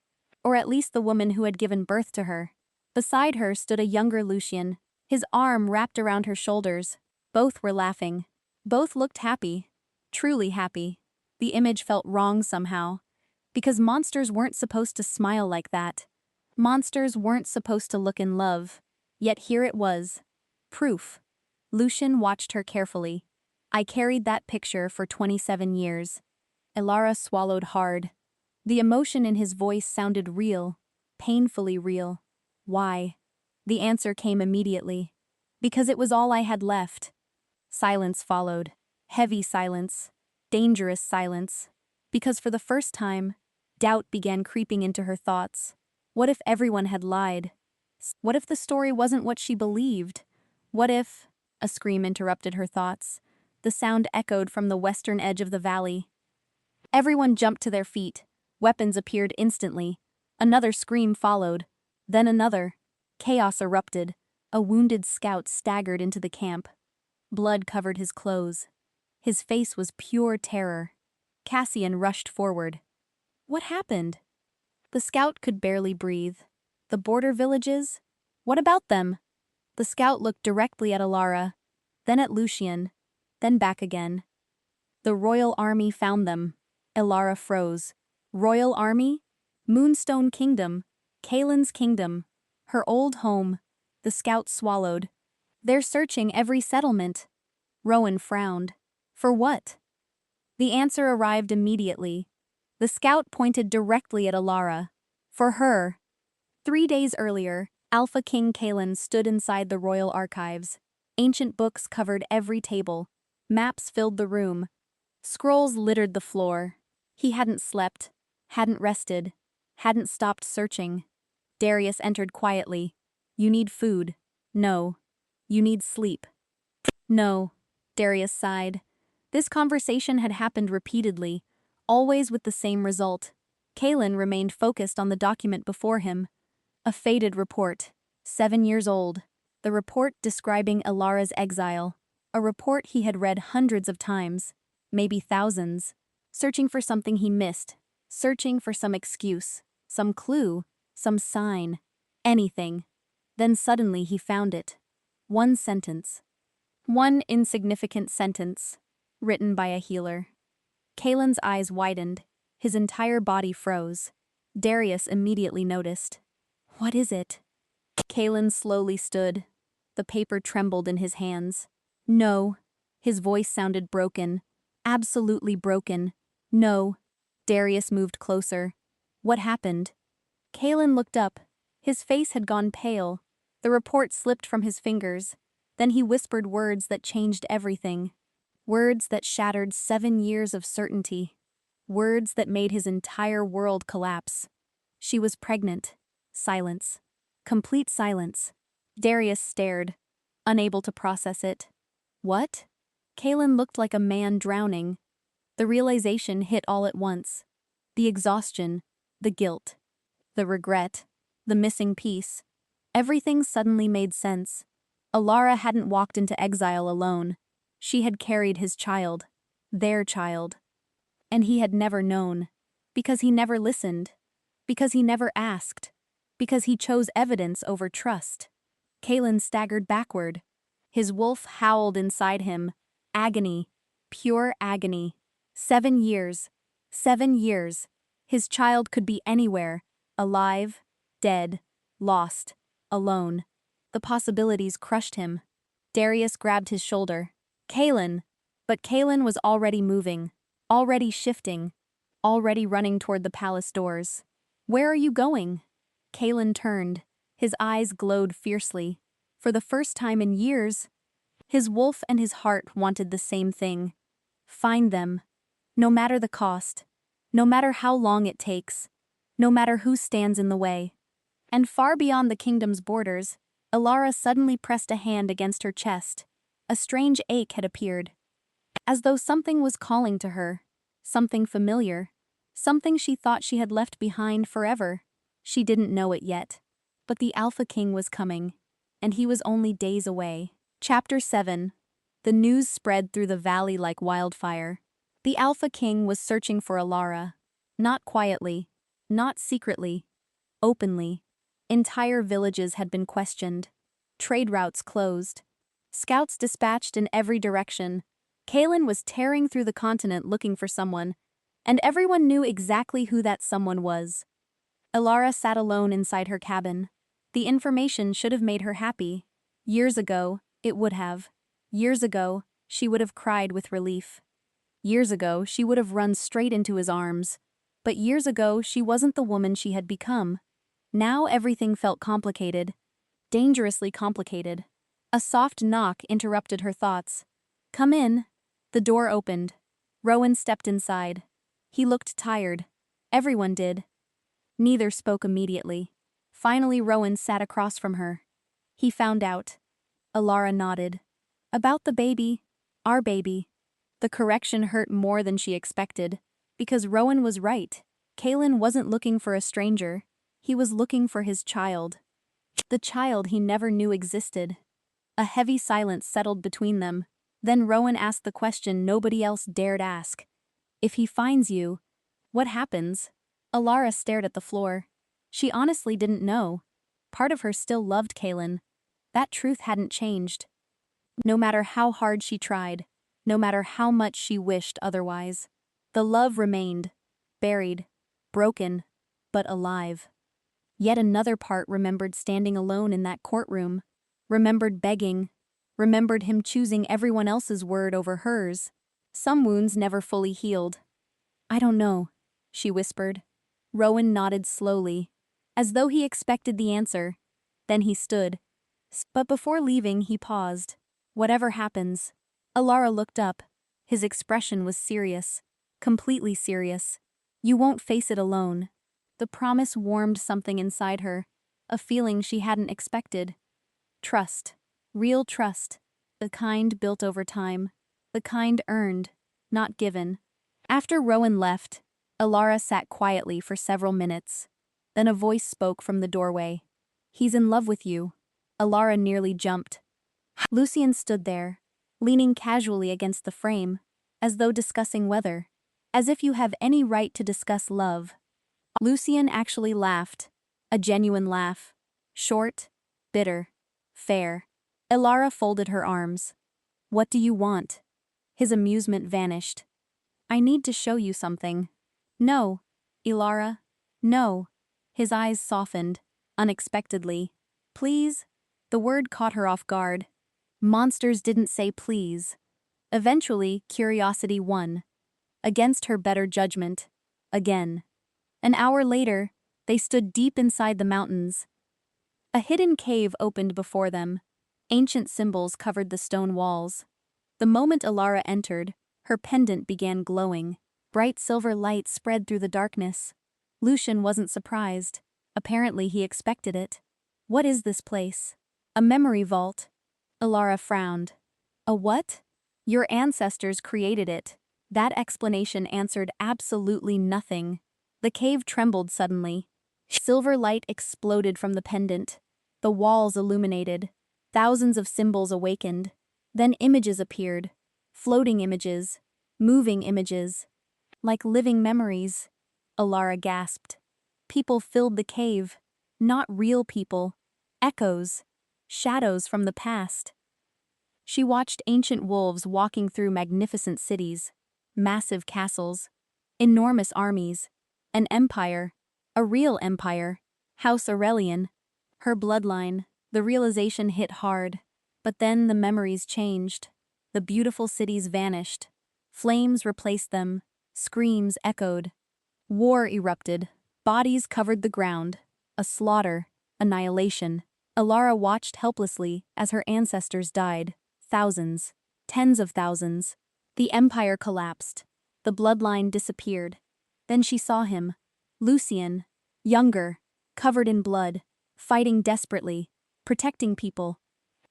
Or at least the woman who had given birth to her. Beside her stood a younger Lucian, his arm wrapped around her shoulders. Both were laughing. Both looked happy. Truly happy. The image felt wrong somehow. Because monsters weren't supposed to smile like that. Monsters weren't supposed to look in love. Yet here it was. Proof. Lucian watched her carefully. "I carried that picture for 27 years. Alara swallowed hard. The emotion in his voice sounded real, painfully real. "Why?" The answer came immediately. "Because it was all I had left." Silence followed. Heavy silence. Dangerous silence. Because for the first time, doubt began creeping into her thoughts. What if everyone had lied? What if the story wasn't what she believed? What if... A scream interrupted her thoughts. The sound echoed from the western edge of the valley. Everyone jumped to their feet. Weapons appeared instantly. Another scream followed. Then another. Chaos erupted. A wounded scout staggered into the camp. Blood covered his clothes. His face was pure terror. Cassian rushed forward. What happened? The scout could barely breathe. The border villages? What about them? The scout looked directly at Alara, then at Lucian, then back again. The royal army found them. Alara froze. Royal army? Moonstone Kingdom. Kalen's kingdom. Her old home. The scout swallowed. "They're searching every settlement." Rowan frowned. "For what?" The answer arrived immediately. The scout pointed directly at Alara. "For her." 3 days earlier, Alpha King Kalen stood inside the royal archives. Ancient books covered every table. Maps filled the room. Scrolls littered the floor. He hadn't slept, hadn't rested, hadn't stopped searching. Darius entered quietly. "You need food." "No." "You need sleep." "No." Darius sighed. This conversation had happened repeatedly, always with the same result. Kalen remained focused on the document before him. A faded report, 7 years old. The report describing Alara's exile. A report he had read hundreds of times, maybe thousands. Searching for something he missed. Searching for some excuse, some clue, some sign. Anything. Then suddenly he found it. One sentence. One insignificant sentence. Written by a healer. Kalen's eyes widened. His entire body froze. Darius immediately noticed. "What is it?" Kalen slowly stood. The paper trembled in his hands. "No." His voice sounded broken. Absolutely broken. "No." Darius moved closer. "What happened?" Kalen looked up. His face had gone pale. The report slipped from his fingers. Then he whispered words that changed everything. Words that shattered 7 years of certainty. Words that made his entire world collapse. She was pregnant. Silence. Complete silence. Darius stared, unable to process it. What? Kalen looked like a man drowning. The realization hit all at once. The exhaustion, the guilt, the regret, the missing piece. Everything suddenly made sense. Alara hadn't walked into exile alone. She had carried his child. Their child. And he had never known. Because he never listened. Because he never asked. Because he chose evidence over trust. Kalen staggered backward. His wolf howled inside him. Agony. Pure agony. 7 years. 7 years. His child could be anywhere. Alive, dead, lost, alone. The possibilities crushed him. Darius grabbed his shoulder. Kalen! But Kalen was already moving. Already shifting. Already running toward the palace doors. Where are you going? Kalen turned. His eyes glowed fiercely. For the first time in years, his wolf and his heart wanted the same thing. Find them. No matter the cost. No matter how long it takes. No matter who stands in the way. And far beyond the kingdom's borders, Alara suddenly pressed a hand against her chest. A strange ache had appeared. As though something was calling to her. Something familiar. Something she thought she had left behind forever. She didn't know it yet. But the Alpha King was coming. And he was only days away. Chapter 7. The news spread through the valley like wildfire. The Alpha King was searching for Alara. Not quietly. Not secretly. Openly. Entire villages had been questioned. Trade routes closed. Scouts dispatched in every direction. Kalen was tearing through the continent looking for someone, and everyone knew exactly who that someone was. Alara sat alone inside her cabin. The information should have made her happy. Years ago, it would have. Years ago, she would have cried with relief. Years ago, she would have run straight into his arms. But years ago, she wasn't the woman she had become. Now everything felt complicated. Dangerously complicated. A soft knock interrupted her thoughts. Come in. The door opened. Rowan stepped inside. He looked tired. Everyone did. Neither spoke immediately. Finally, Rowan sat across from her. He found out. Alara nodded. About the baby. Our baby. The correction hurt more than she expected. Because Rowan was right. Kalen wasn't looking for a stranger. He was looking for his child. The child he never knew existed. A heavy silence settled between them. Then Rowan asked the question nobody else dared ask. If he finds you, what happens? Alara stared at the floor. She honestly didn't know. Part of her still loved Kalen. That truth hadn't changed. No matter how hard she tried, no matter how much she wished otherwise, the love remained, buried, broken, but alive. Yet another part remembered standing alone in that courtroom, remembered begging, remembered him choosing everyone else's word over hers. Some wounds never fully healed. I don't know, she whispered. Rowan nodded slowly, as though he expected the answer. Then he stood. But before leaving, he paused. Whatever happens. Alara looked up. His expression was serious. Completely serious. You won't face it alone. The promise warmed something inside her, a feeling she hadn't expected. Trust. Real trust. The kind built over time. The kind earned, not given. After Rowan left, Alara sat quietly for several minutes. Then a voice spoke from the doorway. He's in love with you. Alara nearly jumped. Lucien stood there, leaning casually against the frame, as though discussing weather. As if you have any right to discuss love. Lucien actually laughed. A genuine laugh. Short, bitter, fair. Alara folded her arms. What do you want? His amusement vanished. I need to show you something. No, Alara. No. His eyes softened, unexpectedly. Please? The word caught her off guard. Monsters didn't say please. Eventually, curiosity won. Against her better judgment. Again. An hour later, they stood deep inside the mountains. A hidden cave opened before them. Ancient symbols covered the stone walls. The moment Alara entered, her pendant began glowing. Bright silver light spread through the darkness. Lucien wasn't surprised. Apparently he expected it. What is this place? A memory vault. Alara frowned. A what? Your ancestors created it. That explanation answered absolutely nothing. The cave trembled suddenly. Silver light exploded from the pendant. The walls illuminated. Thousands of symbols awakened. Then images appeared. Floating images. Moving images. Like living memories. Alara gasped. People filled the cave. Not real people. Echoes. Shadows from the past. She watched ancient wolves walking through magnificent cities. Massive castles. Enormous armies. An empire. A real empire. House Aurelian. Her bloodline. The realization hit hard. But then the memories changed. The beautiful cities vanished. Flames replaced them. Screams echoed. War erupted. Bodies covered the ground. A slaughter. Annihilation. Alara watched helplessly as her ancestors died. Thousands. Tens of thousands. The empire collapsed. The bloodline disappeared. Then she saw him. Lucian. Younger. Covered in blood. Fighting desperately. Protecting people.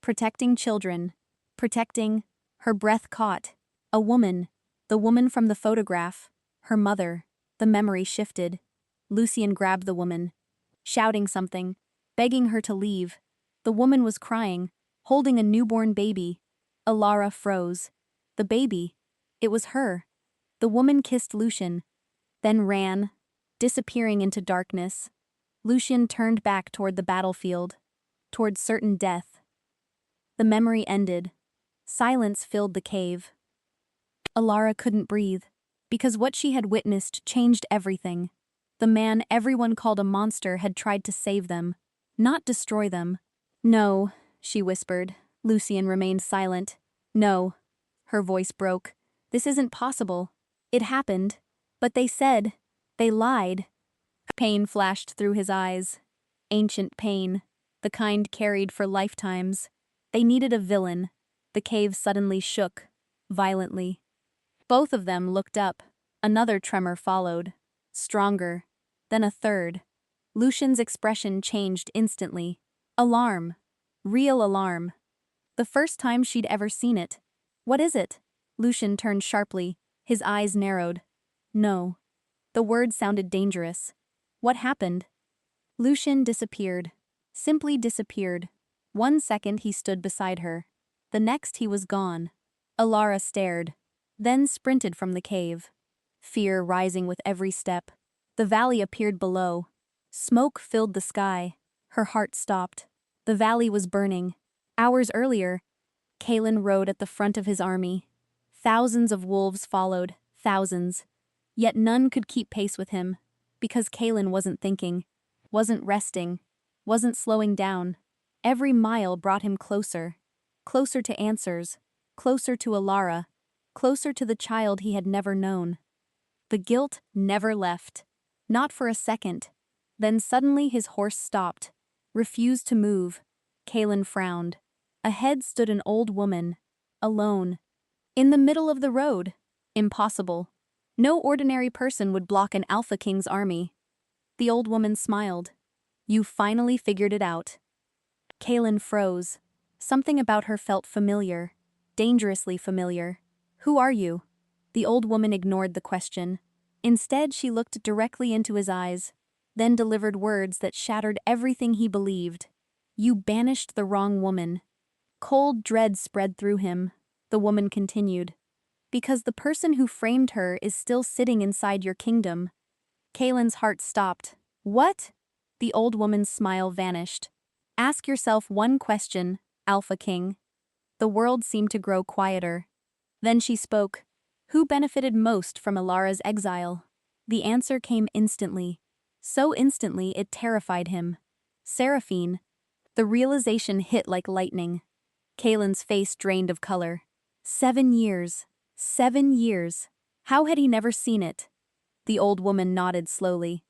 Protecting children. Protecting. Her breath caught. A woman. The woman from the photograph. Her mother. The memory shifted. Lucian grabbed the woman. Shouting something. Begging her to leave. The woman was crying. Holding a newborn baby. Alara froze. The baby. It was her. The woman kissed Lucian. Then ran. Disappearing into darkness. Lucian turned back toward the battlefield. Toward certain death. The memory ended. Silence filled the cave. Alara couldn't breathe. Because what she had witnessed changed everything. The man everyone called a monster had tried to save them. Not destroy them. No, she whispered. Lucian remained silent. No. Her voice broke. This isn't possible. It happened. But they said. They lied. Pain flashed through his eyes. Ancient pain. The kind carried for lifetimes. They needed a villain. The cave suddenly shook. Violently. Both of them looked up. Another tremor followed. Stronger. Then a third. Lucian's expression changed instantly. Alarm. Real alarm. The first time she'd ever seen it. What is it? Lucian turned sharply. His eyes narrowed. No. The word sounded dangerous. What happened? Lucian disappeared. Simply disappeared. 1 second he stood beside her. The next he was gone. Alara stared. Then sprinted from the cave. Fear rising with every step. The valley appeared below. Smoke filled the sky. Her heart stopped. The valley was burning. Hours earlier, Kalen rode at the front of his army. Thousands of wolves followed. Thousands. Yet none could keep pace with him. Because Kalen wasn't thinking. Wasn't resting. Wasn't slowing down. Every mile brought him closer. Closer to answers. Closer to Alara. Closer to the child he had never known. The guilt never left. Not for a second. Then suddenly his horse stopped. Refused to move. Kalen frowned. Ahead stood an old woman. Alone. In the middle of the road. Impossible. No ordinary person would block an Alpha King's army. The old woman smiled. You finally figured it out. Kalen froze. Something about her felt familiar. Dangerously familiar. Who are you? The old woman ignored the question. Instead, she looked directly into his eyes, then delivered words that shattered everything he believed. You banished the wrong woman. Cold dread spread through him. The woman continued. Because the person who framed her is still sitting inside your kingdom. Kalen's heart stopped. What? The old woman's smile vanished. Ask yourself one question, Alpha King. The world seemed to grow quieter. Then she spoke. Who benefited most from Alara's exile? The answer came instantly. So instantly it terrified him. Seraphine. The realization hit like lightning. Kalen's face drained of color. 7 years. 7 years. How had he never seen it? The old woman nodded slowly,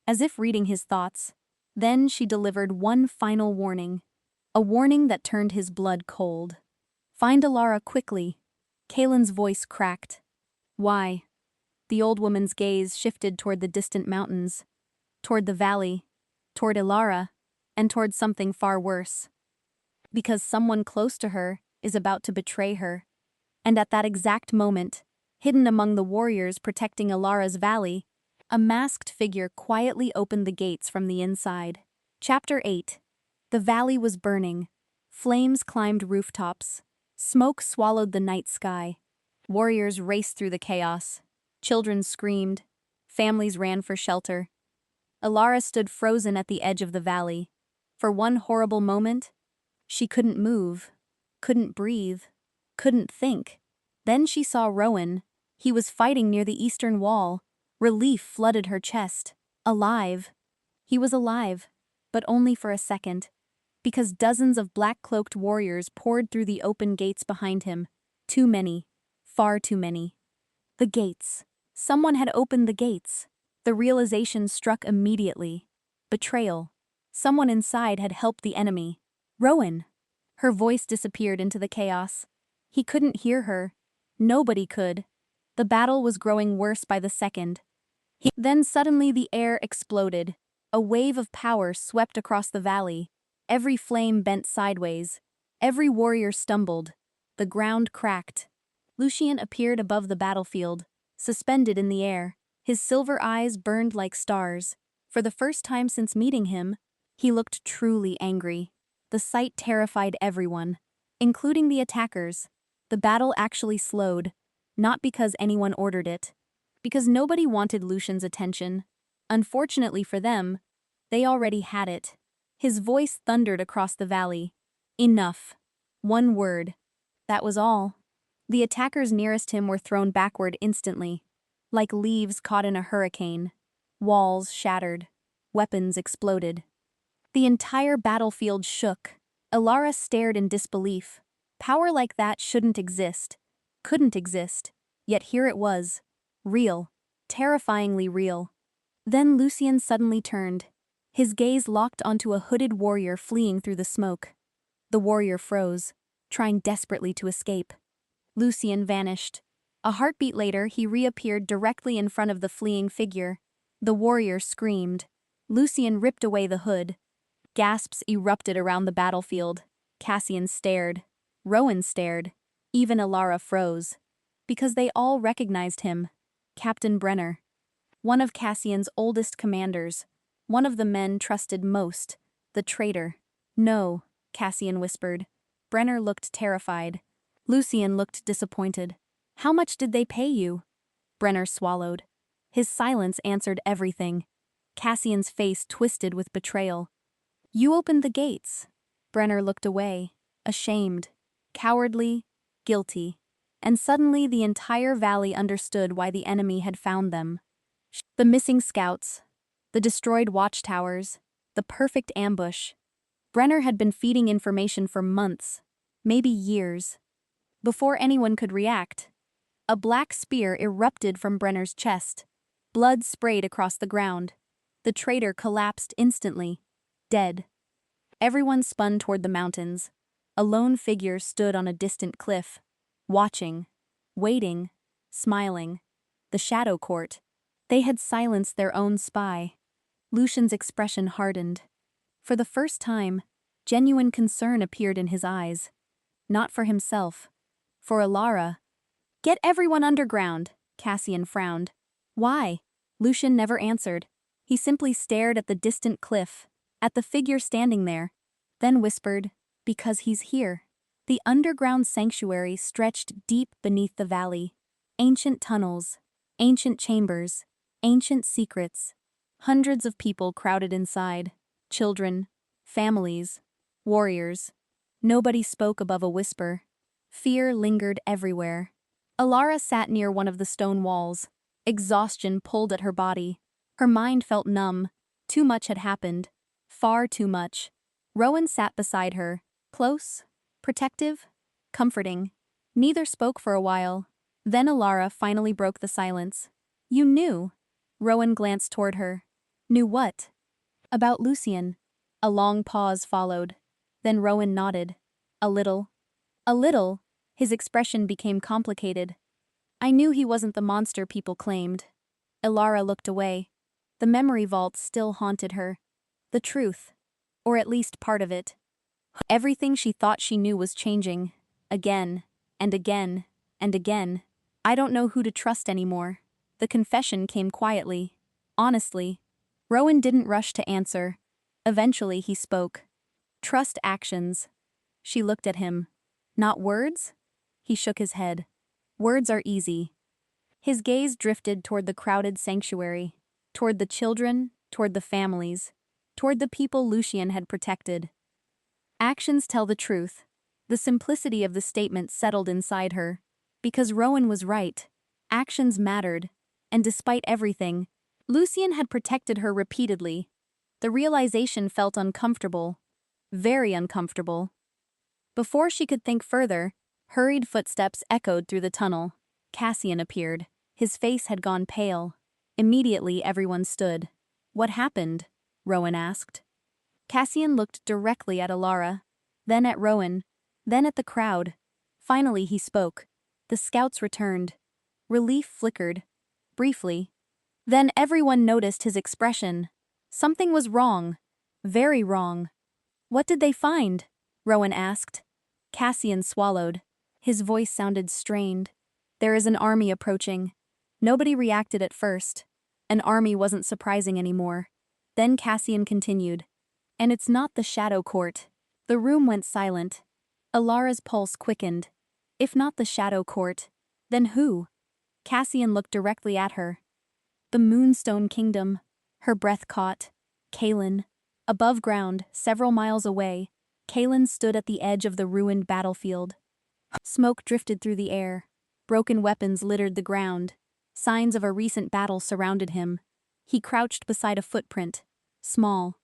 as if reading his thoughts. Then she delivered one final warning. A warning that turned his blood cold. Find Alara quickly. Kalen's voice cracked. Why? The old woman's gaze shifted toward the distant mountains, toward the valley, toward Alara, and toward something far worse. Because someone close to her is about to betray her. And at that exact moment, Hidden among the warriors protecting Alara's valley, a masked figure quietly opened the gates from the inside. Chapter 8. The valley was burning. Flames climbed rooftops. Smoke swallowed the night sky. Warriors raced through the chaos. Children screamed. Families ran for shelter. Alara stood frozen at the edge of the valley. For one horrible moment, she couldn't move, couldn't breathe, couldn't think. Then she saw Rowan. He was fighting near the eastern wall. Relief flooded her chest. Alive. He was alive, but only for a second, because dozens of black-cloaked warriors poured through the open gates behind him. Too many. Far too many. The gates. Someone had opened the gates. The realization struck immediately. Betrayal. Someone inside had helped the enemy. Rowan. Her voice disappeared into the chaos. He couldn't hear her. Nobody could. The battle was growing worse by the second. Then suddenly the air exploded. A wave of power swept across the valley. Every flame bent sideways. Every warrior stumbled. The ground cracked. Lucien appeared above the battlefield, suspended in the air. His silver eyes burned like stars. For the first time since meeting him, he looked truly angry. The sight terrified everyone, including the attackers. The battle actually slowed, not because anyone ordered it, because nobody wanted Lucien's attention. Unfortunately for them, they already had it. His voice thundered across the valley. Enough. One word. That was all. The attackers nearest him were thrown backward instantly, like leaves caught in a hurricane. Walls shattered. Weapons exploded. The entire battlefield shook. Alara stared in disbelief. Power like that shouldn't exist. Couldn't exist. Yet here it was. Real. Terrifyingly real. Then Lucien suddenly turned. His gaze locked onto a hooded warrior fleeing through the smoke. The warrior froze, trying desperately to escape. Lucien vanished. A heartbeat later, he reappeared directly in front of the fleeing figure. The warrior screamed. Lucien ripped away the hood. Gasps erupted around the battlefield. Cassian stared. Rowan stared. Even Alara froze. Because they all recognized him. Captain Brenner. One of Cassian's oldest commanders. One of the men trusted most. The traitor. No, Cassian whispered. Brenner looked terrified. Lucien looked disappointed. How much did they pay you? Brenner swallowed. His silence answered everything. Cassian's face twisted with betrayal. You opened the gates. Brenner looked away, ashamed, cowardly, guilty. And suddenly the entire valley understood why the enemy had found them. The missing scouts, the destroyed watchtowers, the perfect ambush. Brenner had been feeding information for months, maybe years. Before anyone could react, a black spear erupted from Brenner's chest. Blood sprayed across the ground. The traitor collapsed instantly, dead. Everyone spun toward the mountains. A lone figure stood on a distant cliff, watching, waiting, smiling. The Shadow Court. They had silenced their own spy. Lucien's expression hardened. For the first time, genuine concern appeared in his eyes. Not for himself. For Alara. Get everyone underground, Cassian frowned. Why? Lucien never answered. He simply stared at the distant cliff, at the figure standing there, then whispered, because he's here. The underground sanctuary stretched deep beneath the valley. Ancient tunnels, ancient chambers, ancient secrets. Hundreds of people crowded inside. Children, families, warriors. Nobody spoke above a whisper. Fear lingered everywhere. Alara sat near one of the stone walls. Exhaustion pulled at her body. Her mind felt numb. Too much had happened. Far too much. Rowan sat beside her, close, protective, comforting. Neither spoke for a while. Then Alara finally broke the silence. You knew. Rowan glanced toward her. Knew what? About Lucien. A long pause followed. Then Rowan nodded. A little. A little. His expression became complicated. I knew he wasn't the monster people claimed. Alara looked away. The memory vault still haunted her. The truth. Or at least part of it. Everything she thought she knew was changing. Again, and again, and again. I don't know who to trust anymore. The confession came quietly. Honestly. Rowan didn't rush to answer. Eventually he spoke. Trust actions. She looked at him. Not words? He shook his head. Words are easy. His gaze drifted toward the crowded sanctuary, toward the children, toward the families, toward the people Lucien had protected. Actions tell the truth. The simplicity of the statement settled inside her. Because Rowan was right. Actions mattered. And despite everything, Lucien had protected her repeatedly. The realization felt uncomfortable. Very uncomfortable. Before she could think further, hurried footsteps echoed through the tunnel. Cassian appeared. His face had gone pale. Immediately everyone stood. What happened? Rowan asked. Cassian looked directly at Alara, then at Rowan, then at the crowd. Finally he spoke. The scouts returned. Relief flickered. Briefly. Then everyone noticed his expression. Something was wrong. Very wrong. What did they find? Rowan asked. Cassian swallowed. His voice sounded strained. There is an army approaching. Nobody reacted at first. An army wasn't surprising anymore. Then Cassian continued. And it's not the Shadow Court. The room went silent. Alara's pulse quickened. If not the Shadow Court, then who? Cassian looked directly at her. The Moonstone Kingdom. Her breath caught. Kaelin. Above ground, several miles away, Kaelin stood at the edge of the ruined battlefield. Smoke drifted through the air. Broken weapons littered the ground. Signs of a recent battle surrounded him. He crouched beside a footprint. Small.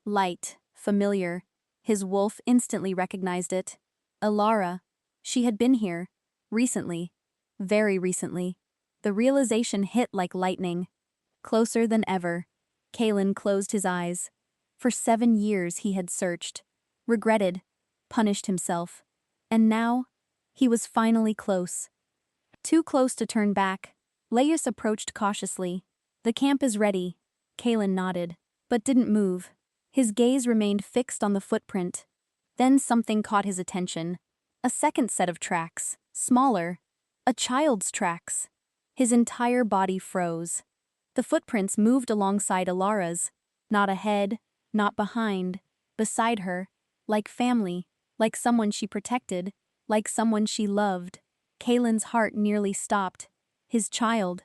Light. Familiar. His wolf instantly recognized it. Alara. She had been here. Recently. Very recently. The realization hit like lightning. Closer than ever. Kaelin closed his eyes. For 7 years he had searched. Regretted. Punished himself. And now, he was finally close. Too close to turn back. Laius approached cautiously. The camp is ready. Kaelin nodded, but didn't move. His gaze remained fixed on the footprint. Then something caught his attention. A second set of tracks, smaller. A child's tracks. His entire body froze. The footprints moved alongside Alara's. Not ahead, not behind. Beside her. Like family. Like someone she protected. Like someone she loved. Kaelin's heart nearly stopped. His child.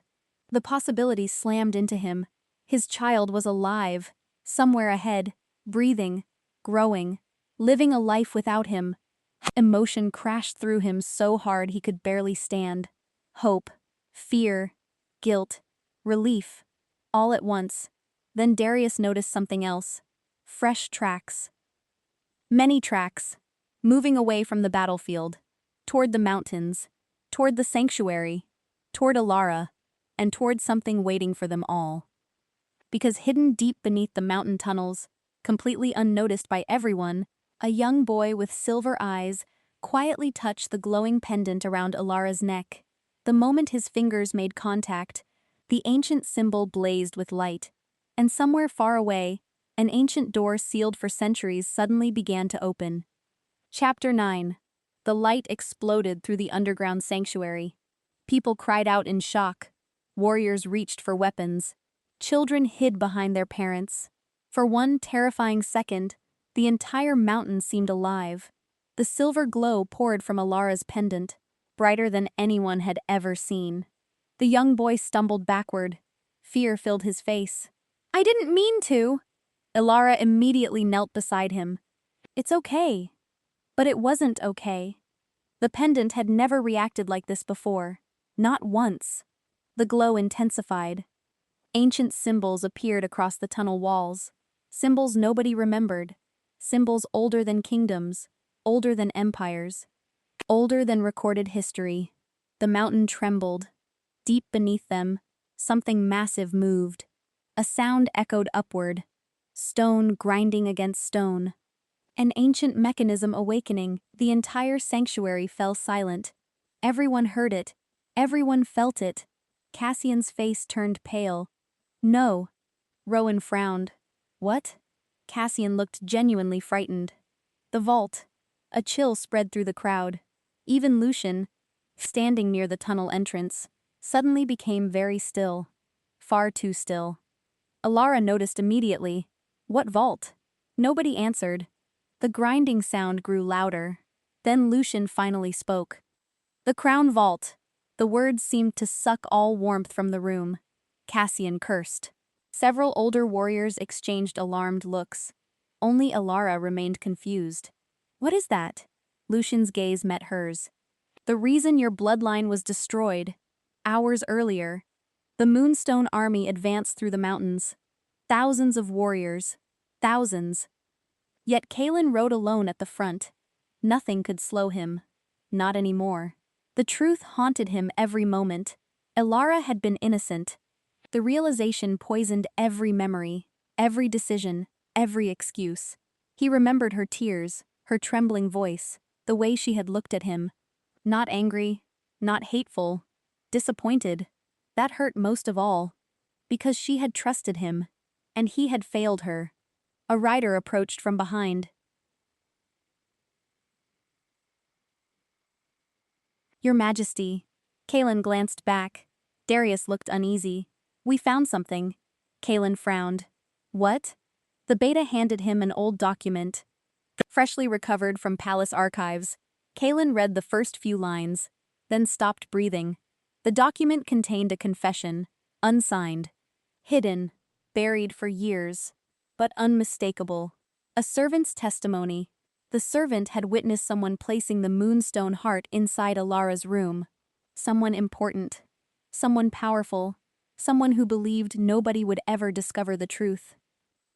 The possibility slammed into him. His child was alive. Somewhere ahead. Breathing. Growing. Living a life without him. Emotion crashed through him so hard he could barely stand. Hope. Fear. Guilt. Relief. All at once. Then Darius noticed something else. Fresh tracks. Many tracks. Moving away from the battlefield. Toward the mountains. Toward the sanctuary. Toward Alara. And toward something waiting for them all. Because hidden deep beneath the mountain tunnels, completely unnoticed by everyone, a young boy with silver eyes quietly touched the glowing pendant around Alara's neck. The moment his fingers made contact, the ancient symbol blazed with light. And somewhere far away, an ancient door sealed for centuries suddenly began to open. Chapter 9. The light exploded through the underground sanctuary. People cried out in shock. Warriors reached for weapons. Children hid behind their parents. For one terrifying second, the entire mountain seemed alive. The silver glow poured from Alara's pendant, brighter than anyone had ever seen. The young boy stumbled backward. Fear filled his face. "I didn't mean to!" Alara immediately knelt beside him. "It's okay." But it wasn't okay. The pendant had never reacted like this before. Not once. The glow intensified. Ancient symbols appeared across the tunnel walls. Symbols nobody remembered. Symbols older than kingdoms. Older than empires. Older than recorded history. The mountain trembled. Deep beneath them, something massive moved. A sound echoed upward. Stone grinding against stone. An ancient mechanism awakening. The entire sanctuary fell silent. Everyone heard it. Everyone felt it. Cassian's face turned pale. "No." Rowan frowned. "What?" Cassian looked genuinely frightened. The vault. A chill spread through the crowd. Even Lucien, standing near the tunnel entrance, suddenly became very still. Far too still. Alara noticed immediately. What vault? Nobody answered. The grinding sound grew louder. Then Lucian finally spoke. The Crown Vault. The words seemed to suck all warmth from the room. Cassian cursed. Several older warriors exchanged alarmed looks. Only Alara remained confused. What is that? Lucian's gaze met hers. The reason your bloodline was destroyed. Hours earlier. The Moonstone army advanced through the mountains. Thousands of warriors. Thousands. Yet Kalen rode alone at the front. Nothing could slow him. Not anymore. The truth haunted him every moment. Alara had been innocent. The realization poisoned every memory, every decision, every excuse. He remembered her tears, her trembling voice, the way she had looked at him. Not angry, not hateful, disappointed. That hurt most of all. Because she had trusted him, and he had failed her. A rider approached from behind. Your Majesty. Kalen glanced back. Darius looked uneasy. We found something. Kalen frowned. What? The beta handed him an old document. Freshly recovered from palace archives. Kalen read the first few lines, then stopped breathing. The document contained a confession, unsigned, hidden, buried for years, but unmistakable. A servant's testimony. The servant had witnessed someone placing the Moonstone heart inside Alara's room. Someone important. Someone powerful. Someone who believed nobody would ever discover the truth.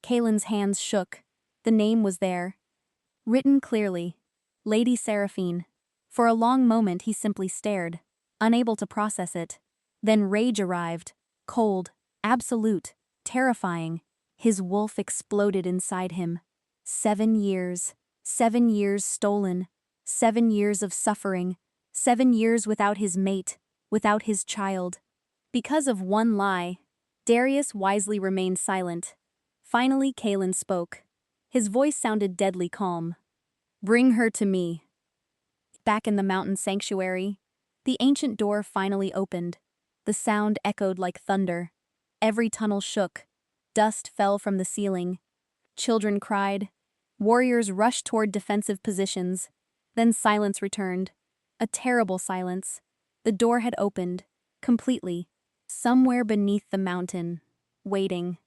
Kalen's hands shook. The name was there. Written clearly. Lady Seraphine. For a long moment he simply stared, unable to process it. Then rage arrived. Cold, absolute, terrifying. His wolf exploded inside him. 7 years. 7 years stolen. 7 years of suffering. 7 years without his mate, without his child. Because of one lie, Darius wisely remained silent. Finally, Kalen spoke. His voice sounded deadly calm. Bring her to me. Back in the mountain sanctuary, the ancient door finally opened. The sound echoed like thunder. Every tunnel shook. Dust fell from the ceiling. Children cried. Warriors rushed toward defensive positions. Then silence returned. A terrible silence. The door had opened. Completely. Somewhere beneath the mountain. Waiting.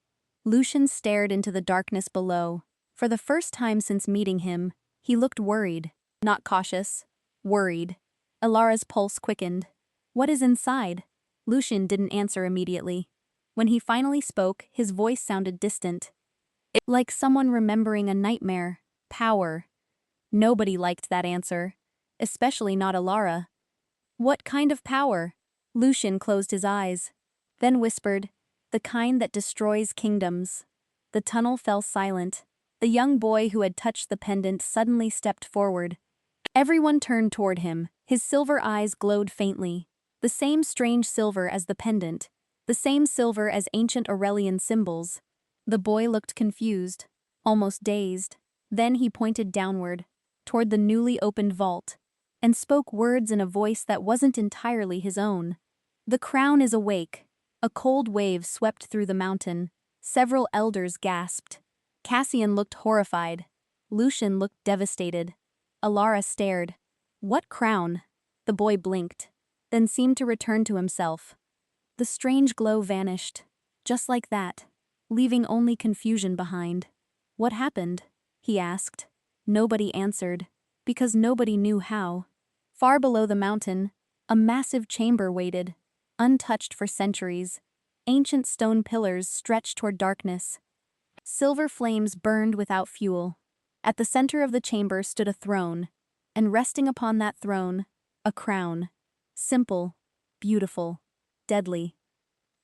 Lucian stared into the darkness below. For the first time since meeting him, he looked worried. Not cautious. Worried. Alara's pulse quickened. What is inside? Lucian didn't answer immediately. When he finally spoke, his voice sounded distant. Like someone remembering a nightmare. Power. Nobody liked that answer. Especially not Alara. What kind of power? Lucian closed his eyes. Then whispered, the kind that destroys kingdoms. The tunnel fell silent. The young boy who had touched the pendant suddenly stepped forward. Everyone turned toward him. His silver eyes glowed faintly. The same strange silver as the pendant. The same silver as ancient Aurelian symbols. The boy looked confused, almost dazed. Then he pointed downward, toward the newly opened vault, and spoke words in a voice that wasn't entirely his own. The crown is awake. A cold wave swept through the mountain. Several elders gasped. Cassian looked horrified. Lucian looked devastated. Alara stared. What crown? The boy blinked, then seemed to return to himself. The strange glow vanished, just like that, leaving only confusion behind. What happened? He asked. Nobody answered, because nobody knew how. Far below the mountain, a massive chamber waited, untouched for centuries. Ancient stone pillars stretched toward darkness. Silver flames burned without fuel. At the center of the chamber stood a throne, and resting upon that throne, a crown. Simple, beautiful, deadly.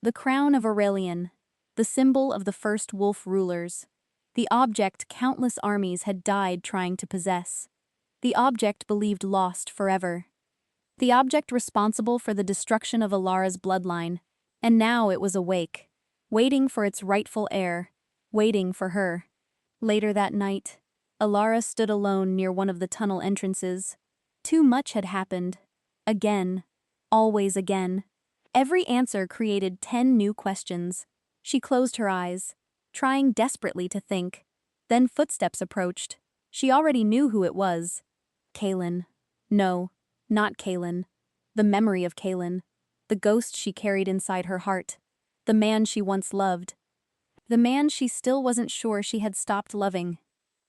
The crown of Aurelian, the symbol of the first wolf rulers. The object countless armies had died trying to possess. The object believed lost forever. The object responsible for the destruction of Alara's bloodline. And now it was awake, waiting for its rightful heir, waiting for her. Later that night, Alara stood alone near one of the tunnel entrances. Too much had happened. Again. Always again. Every answer created 10 new questions. She closed her eyes, trying desperately to think. Then footsteps approached. She already knew who it was. Kaylin. No, not Kaylin. The memory of Kaylin. The ghost she carried inside her heart. The man she once loved. The man she still wasn't sure she had stopped loving.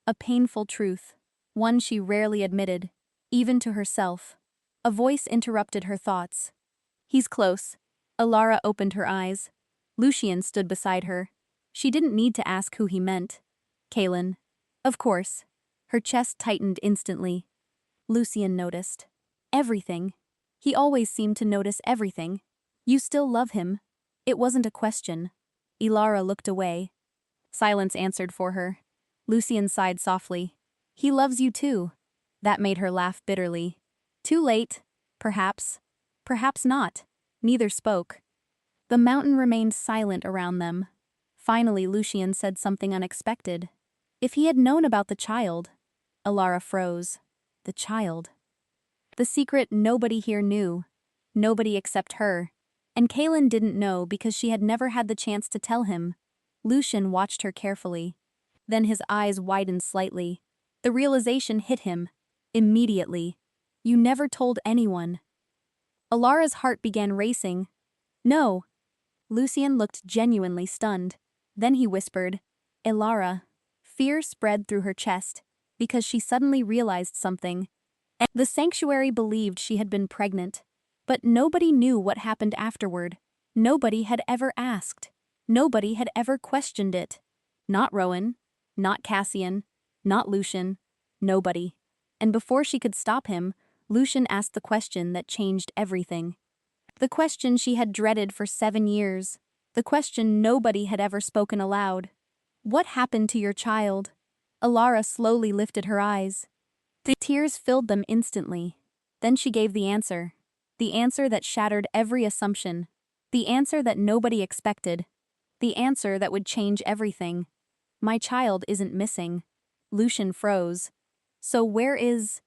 A painful truth. One she rarely admitted, even to herself. A voice interrupted her thoughts. He's close. Alara opened her eyes. Lucian stood beside her. She didn't need to ask who he meant. Kaylin. Of course. Her chest tightened instantly. Lucian noticed. Everything. He always seemed to notice everything. You still love him. It wasn't a question. Ilara looked away. Silence answered for her. Lucian sighed softly. He loves you too. That made her laugh bitterly. Too late. Perhaps. Perhaps not. Neither spoke. The mountain remained silent around them. Finally, Lucian said something unexpected. If he had known about the child. Alara froze. The child. The secret nobody here knew. Nobody except her. And Kaylin didn't know because she had never had the chance to tell him. Lucian watched her carefully. Then his eyes widened slightly. The realization hit him. Immediately. You never told anyone. Alara's heart began racing. No. Lucian looked genuinely stunned. Then he whispered, Ilara. Fear spread through her chest, because she suddenly realized something. The sanctuary believed she had been pregnant. But nobody knew what happened afterward. Nobody had ever asked. Nobody had ever questioned it. Not Rowan. Not Cassian. Not Lucian. Nobody. And before she could stop him, Lucian asked the question that changed everything. The question she had dreaded for 7 years. The question nobody had ever spoken aloud. What happened to your child? Alara slowly lifted her eyes. The tears filled them instantly. Then she gave the answer. The answer that shattered every assumption. The answer that nobody expected. The answer that would change everything. My child isn't missing. Lucian froze. So where is...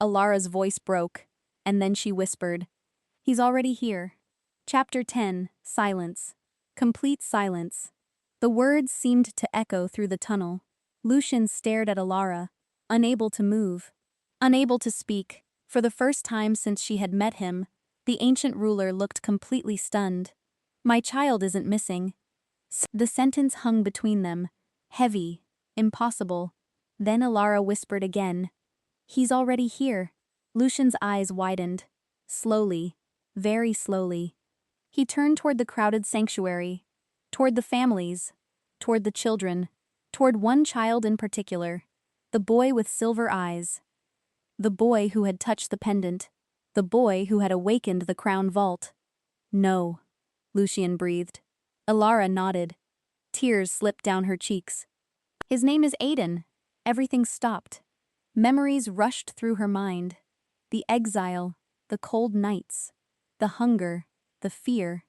Alara's voice broke, and then she whispered. He's already here. Chapter 10, Silence. Complete silence. The words seemed to echo through the tunnel. Lucian stared at Alara, unable to move. Unable to speak. For the first time since she had met him, the ancient ruler looked completely stunned. My child isn't missing. The sentence hung between them. Heavy. Impossible. Then Alara whispered again. He's already here. Lucian's eyes widened. Slowly. Very slowly. He turned toward the crowded sanctuary. Toward the families. Toward the children. Toward one child in particular. The boy with silver eyes. The boy who had touched the pendant. The boy who had awakened the crown vault. No. Lucian breathed. Alara nodded. Tears slipped down her cheeks. His name is Aiden. Everything stopped. Memories rushed through her mind. The exile, the cold nights, the hunger, the fear,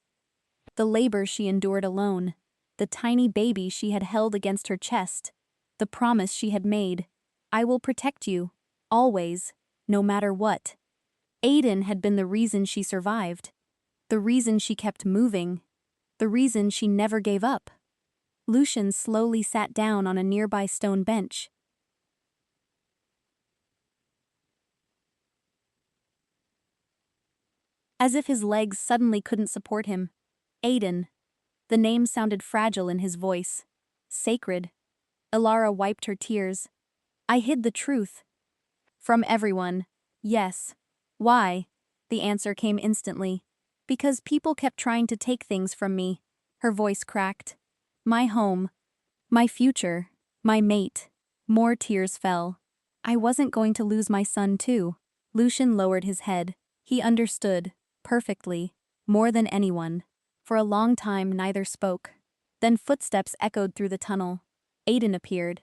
the labor she endured alone, the tiny baby she had held against her chest, the promise she had made. I will protect you, always, no matter what. Aiden had been the reason she survived, the reason she kept moving, the reason she never gave up. Lucian slowly sat down on a nearby stone bench. As if his legs suddenly couldn't support him. Aiden. The name sounded fragile in his voice. Sacred. Alara wiped her tears. I hid the truth. From everyone. Yes. Why? The answer came instantly. Because people kept trying to take things from me. Her voice cracked. My home. My future. My mate. More tears fell. I wasn't going to lose my son too. Lucian lowered his head. He understood. Perfectly. More than anyone. For a long time neither spoke. Then footsteps echoed through the tunnel. Aiden appeared.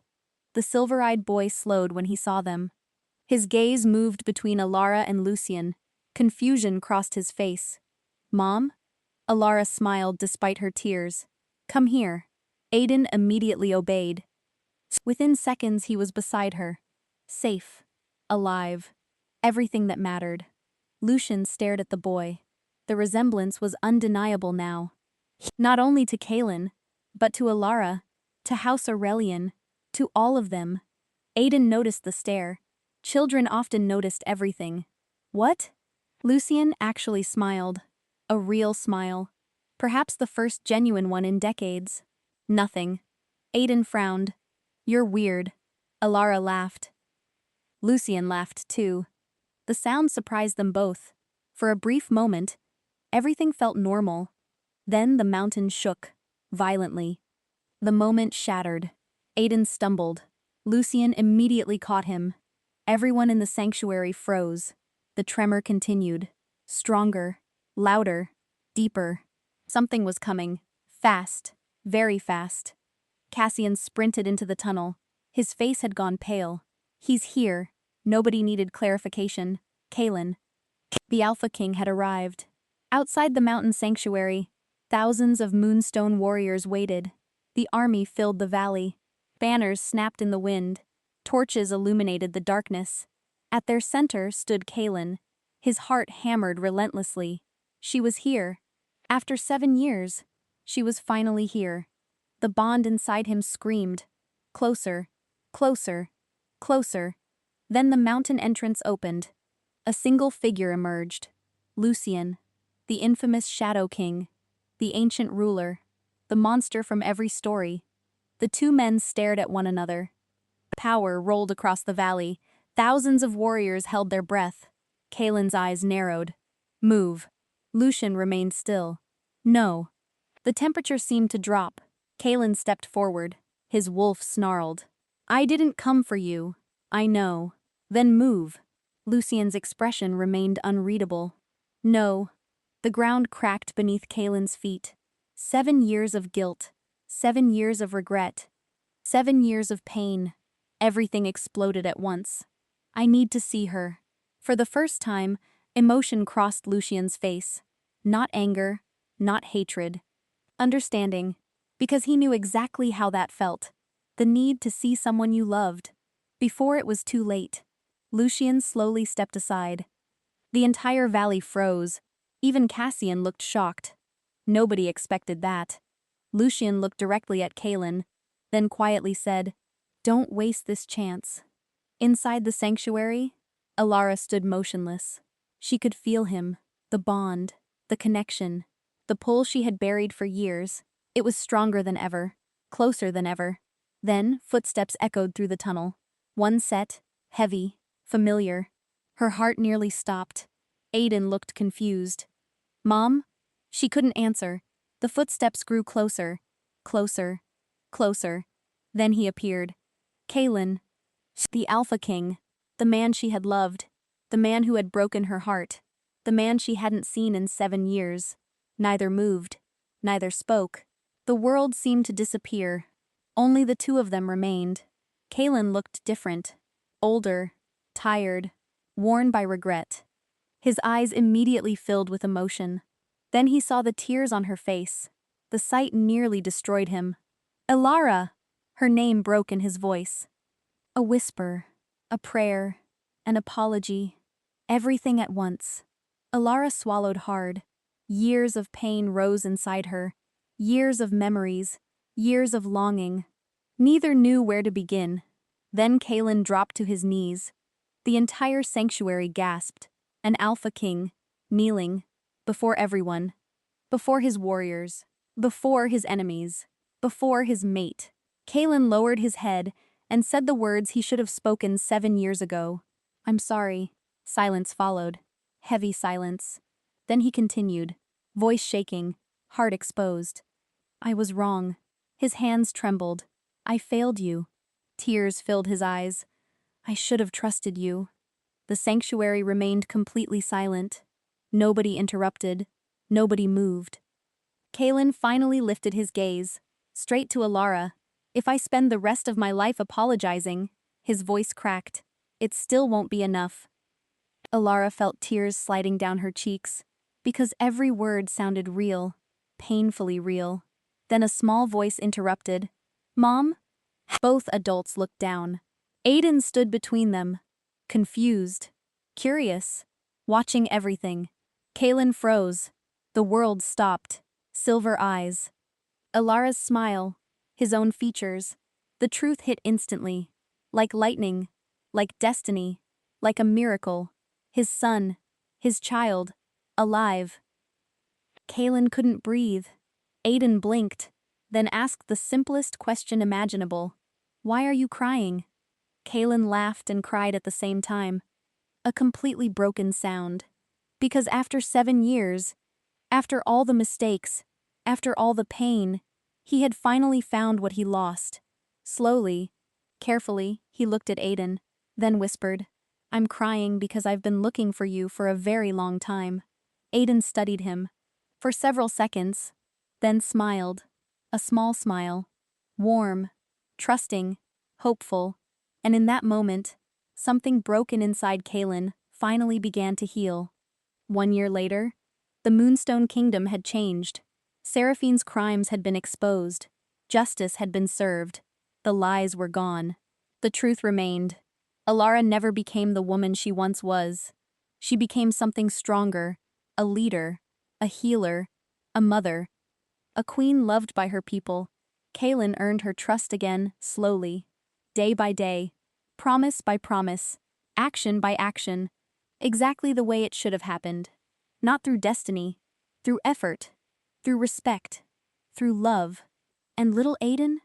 The silver-eyed boy slowed when he saw them. His gaze moved between Alara and Lucian. Confusion crossed his face. Mom? Alara smiled despite her tears. Come here. Aiden immediately obeyed. Within seconds he was beside her. Safe. Alive. Everything that mattered. Lucian stared at the boy. The resemblance was undeniable now. Not only to Kaelin, but to Alara, to House Aurelian, to all of them. Aiden noticed the stare. Children often noticed everything. What? Lucian actually smiled. A real smile. Perhaps the first genuine one in decades. Nothing. Aiden frowned. You're weird. Alara laughed. Lucian laughed too. The sound surprised them both. For a brief moment, everything felt normal. Then the mountain shook, violently. The moment shattered. Aiden stumbled. Lucian immediately caught him. Everyone in the sanctuary froze. The tremor continued. Stronger, louder, deeper. Something was coming. Fast. Very fast. Cassian sprinted into the tunnel. His face had gone pale. He's here. Nobody needed clarification. Kaelin. The Alpha King had arrived. Outside the mountain sanctuary, thousands of Moonstone warriors waited. The army filled the valley. Banners snapped in the wind. Torches illuminated the darkness. At their center stood Kaelin. His heart hammered relentlessly. She was here. After 7 years, she was finally here. The bond inside him screamed. Closer, closer, closer. Then the mountain entrance opened. A single figure emerged. Lucian, the infamous Shadow King, the ancient ruler, the monster from every story. The two men stared at one another. Power rolled across the valley. Thousands of warriors held their breath. Kaelin's eyes narrowed. Move. Lucian remained still. No. The temperature seemed to drop. Kaelin stepped forward. His wolf snarled. I didn't come for you. I know. Then move. Lucian's expression remained unreadable. No. The ground cracked beneath Kaelin's feet. 7 years of guilt. 7 years of regret. 7 years of pain. Everything exploded at once. I need to see her. For the first time, emotion crossed Lucian's face. Not anger, not hatred. Understanding, because he knew exactly how that felt. The need to see someone you loved. Before it was too late. Lucian slowly stepped aside. The entire valley froze. Even Cassian looked shocked. Nobody expected that. Lucian looked directly at Kaelin, then quietly said, Don't waste this chance. Inside the sanctuary, Alara stood motionless. She could feel him, the bond, the connection, the pull she had buried for years. It was stronger than ever, closer than ever. Then, footsteps echoed through the tunnel. One set, heavy, familiar. Her heart nearly stopped. Aiden looked confused. Mom? She couldn't answer. The footsteps grew closer, closer, closer. Then he appeared. Kaelin. The Alpha King. The man she had loved. The man who had broken her heart. The man she hadn't seen in 7 years. Neither moved. Neither spoke. The world seemed to disappear. Only the two of them remained. Kaelin looked different. Older. Tired. Worn by regret. His eyes immediately filled with emotion. Then he saw the tears on her face. The sight nearly destroyed him. Alara! Her name broke in his voice. A whisper. A prayer. An apology. Everything at once. Alara swallowed hard. Years of pain rose inside her. Years of memories. Years of longing. Neither knew where to begin. Then Kaelin dropped to his knees. The entire sanctuary gasped. An Alpha King, kneeling, before everyone. Before his warriors. Before his enemies. Before his mate. Kaelin lowered his head and said the words he should have spoken 7 years ago. I'm sorry. Silence followed. Heavy silence. Then he continued, voice shaking, heart exposed. I was wrong. His hands trembled. I failed you. Tears filled his eyes. I should have trusted you. The sanctuary remained completely silent. Nobody interrupted. Nobody moved. Kaelin finally lifted his gaze, straight to Alara. If I spend the rest of my life apologizing, his voice cracked, it still won't be enough. Alara felt tears sliding down her cheeks, because every word sounded real, painfully real. Then a small voice interrupted. Mom? Both adults looked down. Aiden stood between them, confused, curious. watching everything. Kaelin froze. The world stopped. Silver eyes. Alara's smile. His own features. The truth hit instantly. Like lightning. Like destiny. Like a miracle. His son. His child. Alive. Kaelin couldn't breathe. Aiden blinked, then asked the simplest question imaginable. Why are you crying? Kaelin laughed and cried at the same time. A completely broken sound. Because after 7 years, after all the mistakes, after all the pain, he had finally found what he lost. Slowly, carefully, he looked at Aiden, then whispered, I'm crying because I've been looking for you for a very long time. Aiden studied him. For several seconds, then smiled. A small smile. Warm, trusting, hopeful. And in that moment, something broken inside Kaelin finally began to heal. 1 year later, the Moonstone Kingdom had changed. Seraphine's crimes had been exposed. Justice had been served. The lies were gone. The truth remained. Alara never became the woman she once was. She became something stronger, a leader, a healer, a mother, a queen loved by her people. Kaelin earned her trust again, slowly, day by day, promise by promise, action by action, exactly the way it should have happened. Not through destiny, through effort, through respect, through love. And little Aiden?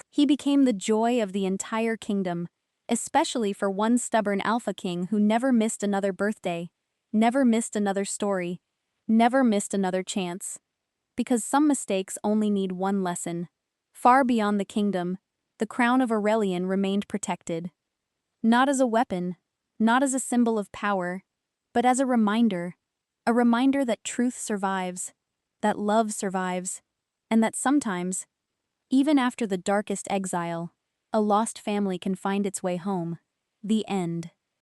He became the joy of the entire kingdom, especially for one stubborn Alpha King who never missed another birthday, never missed another story, never missed another chance. Because some mistakes only need one lesson. Far beyond the kingdom, the crown of Aurelian remained protected. Not as a weapon, not as a symbol of power, but as a reminder that truth survives, that love survives, and that sometimes, even after the darkest exile, a lost family can find its way home. The end.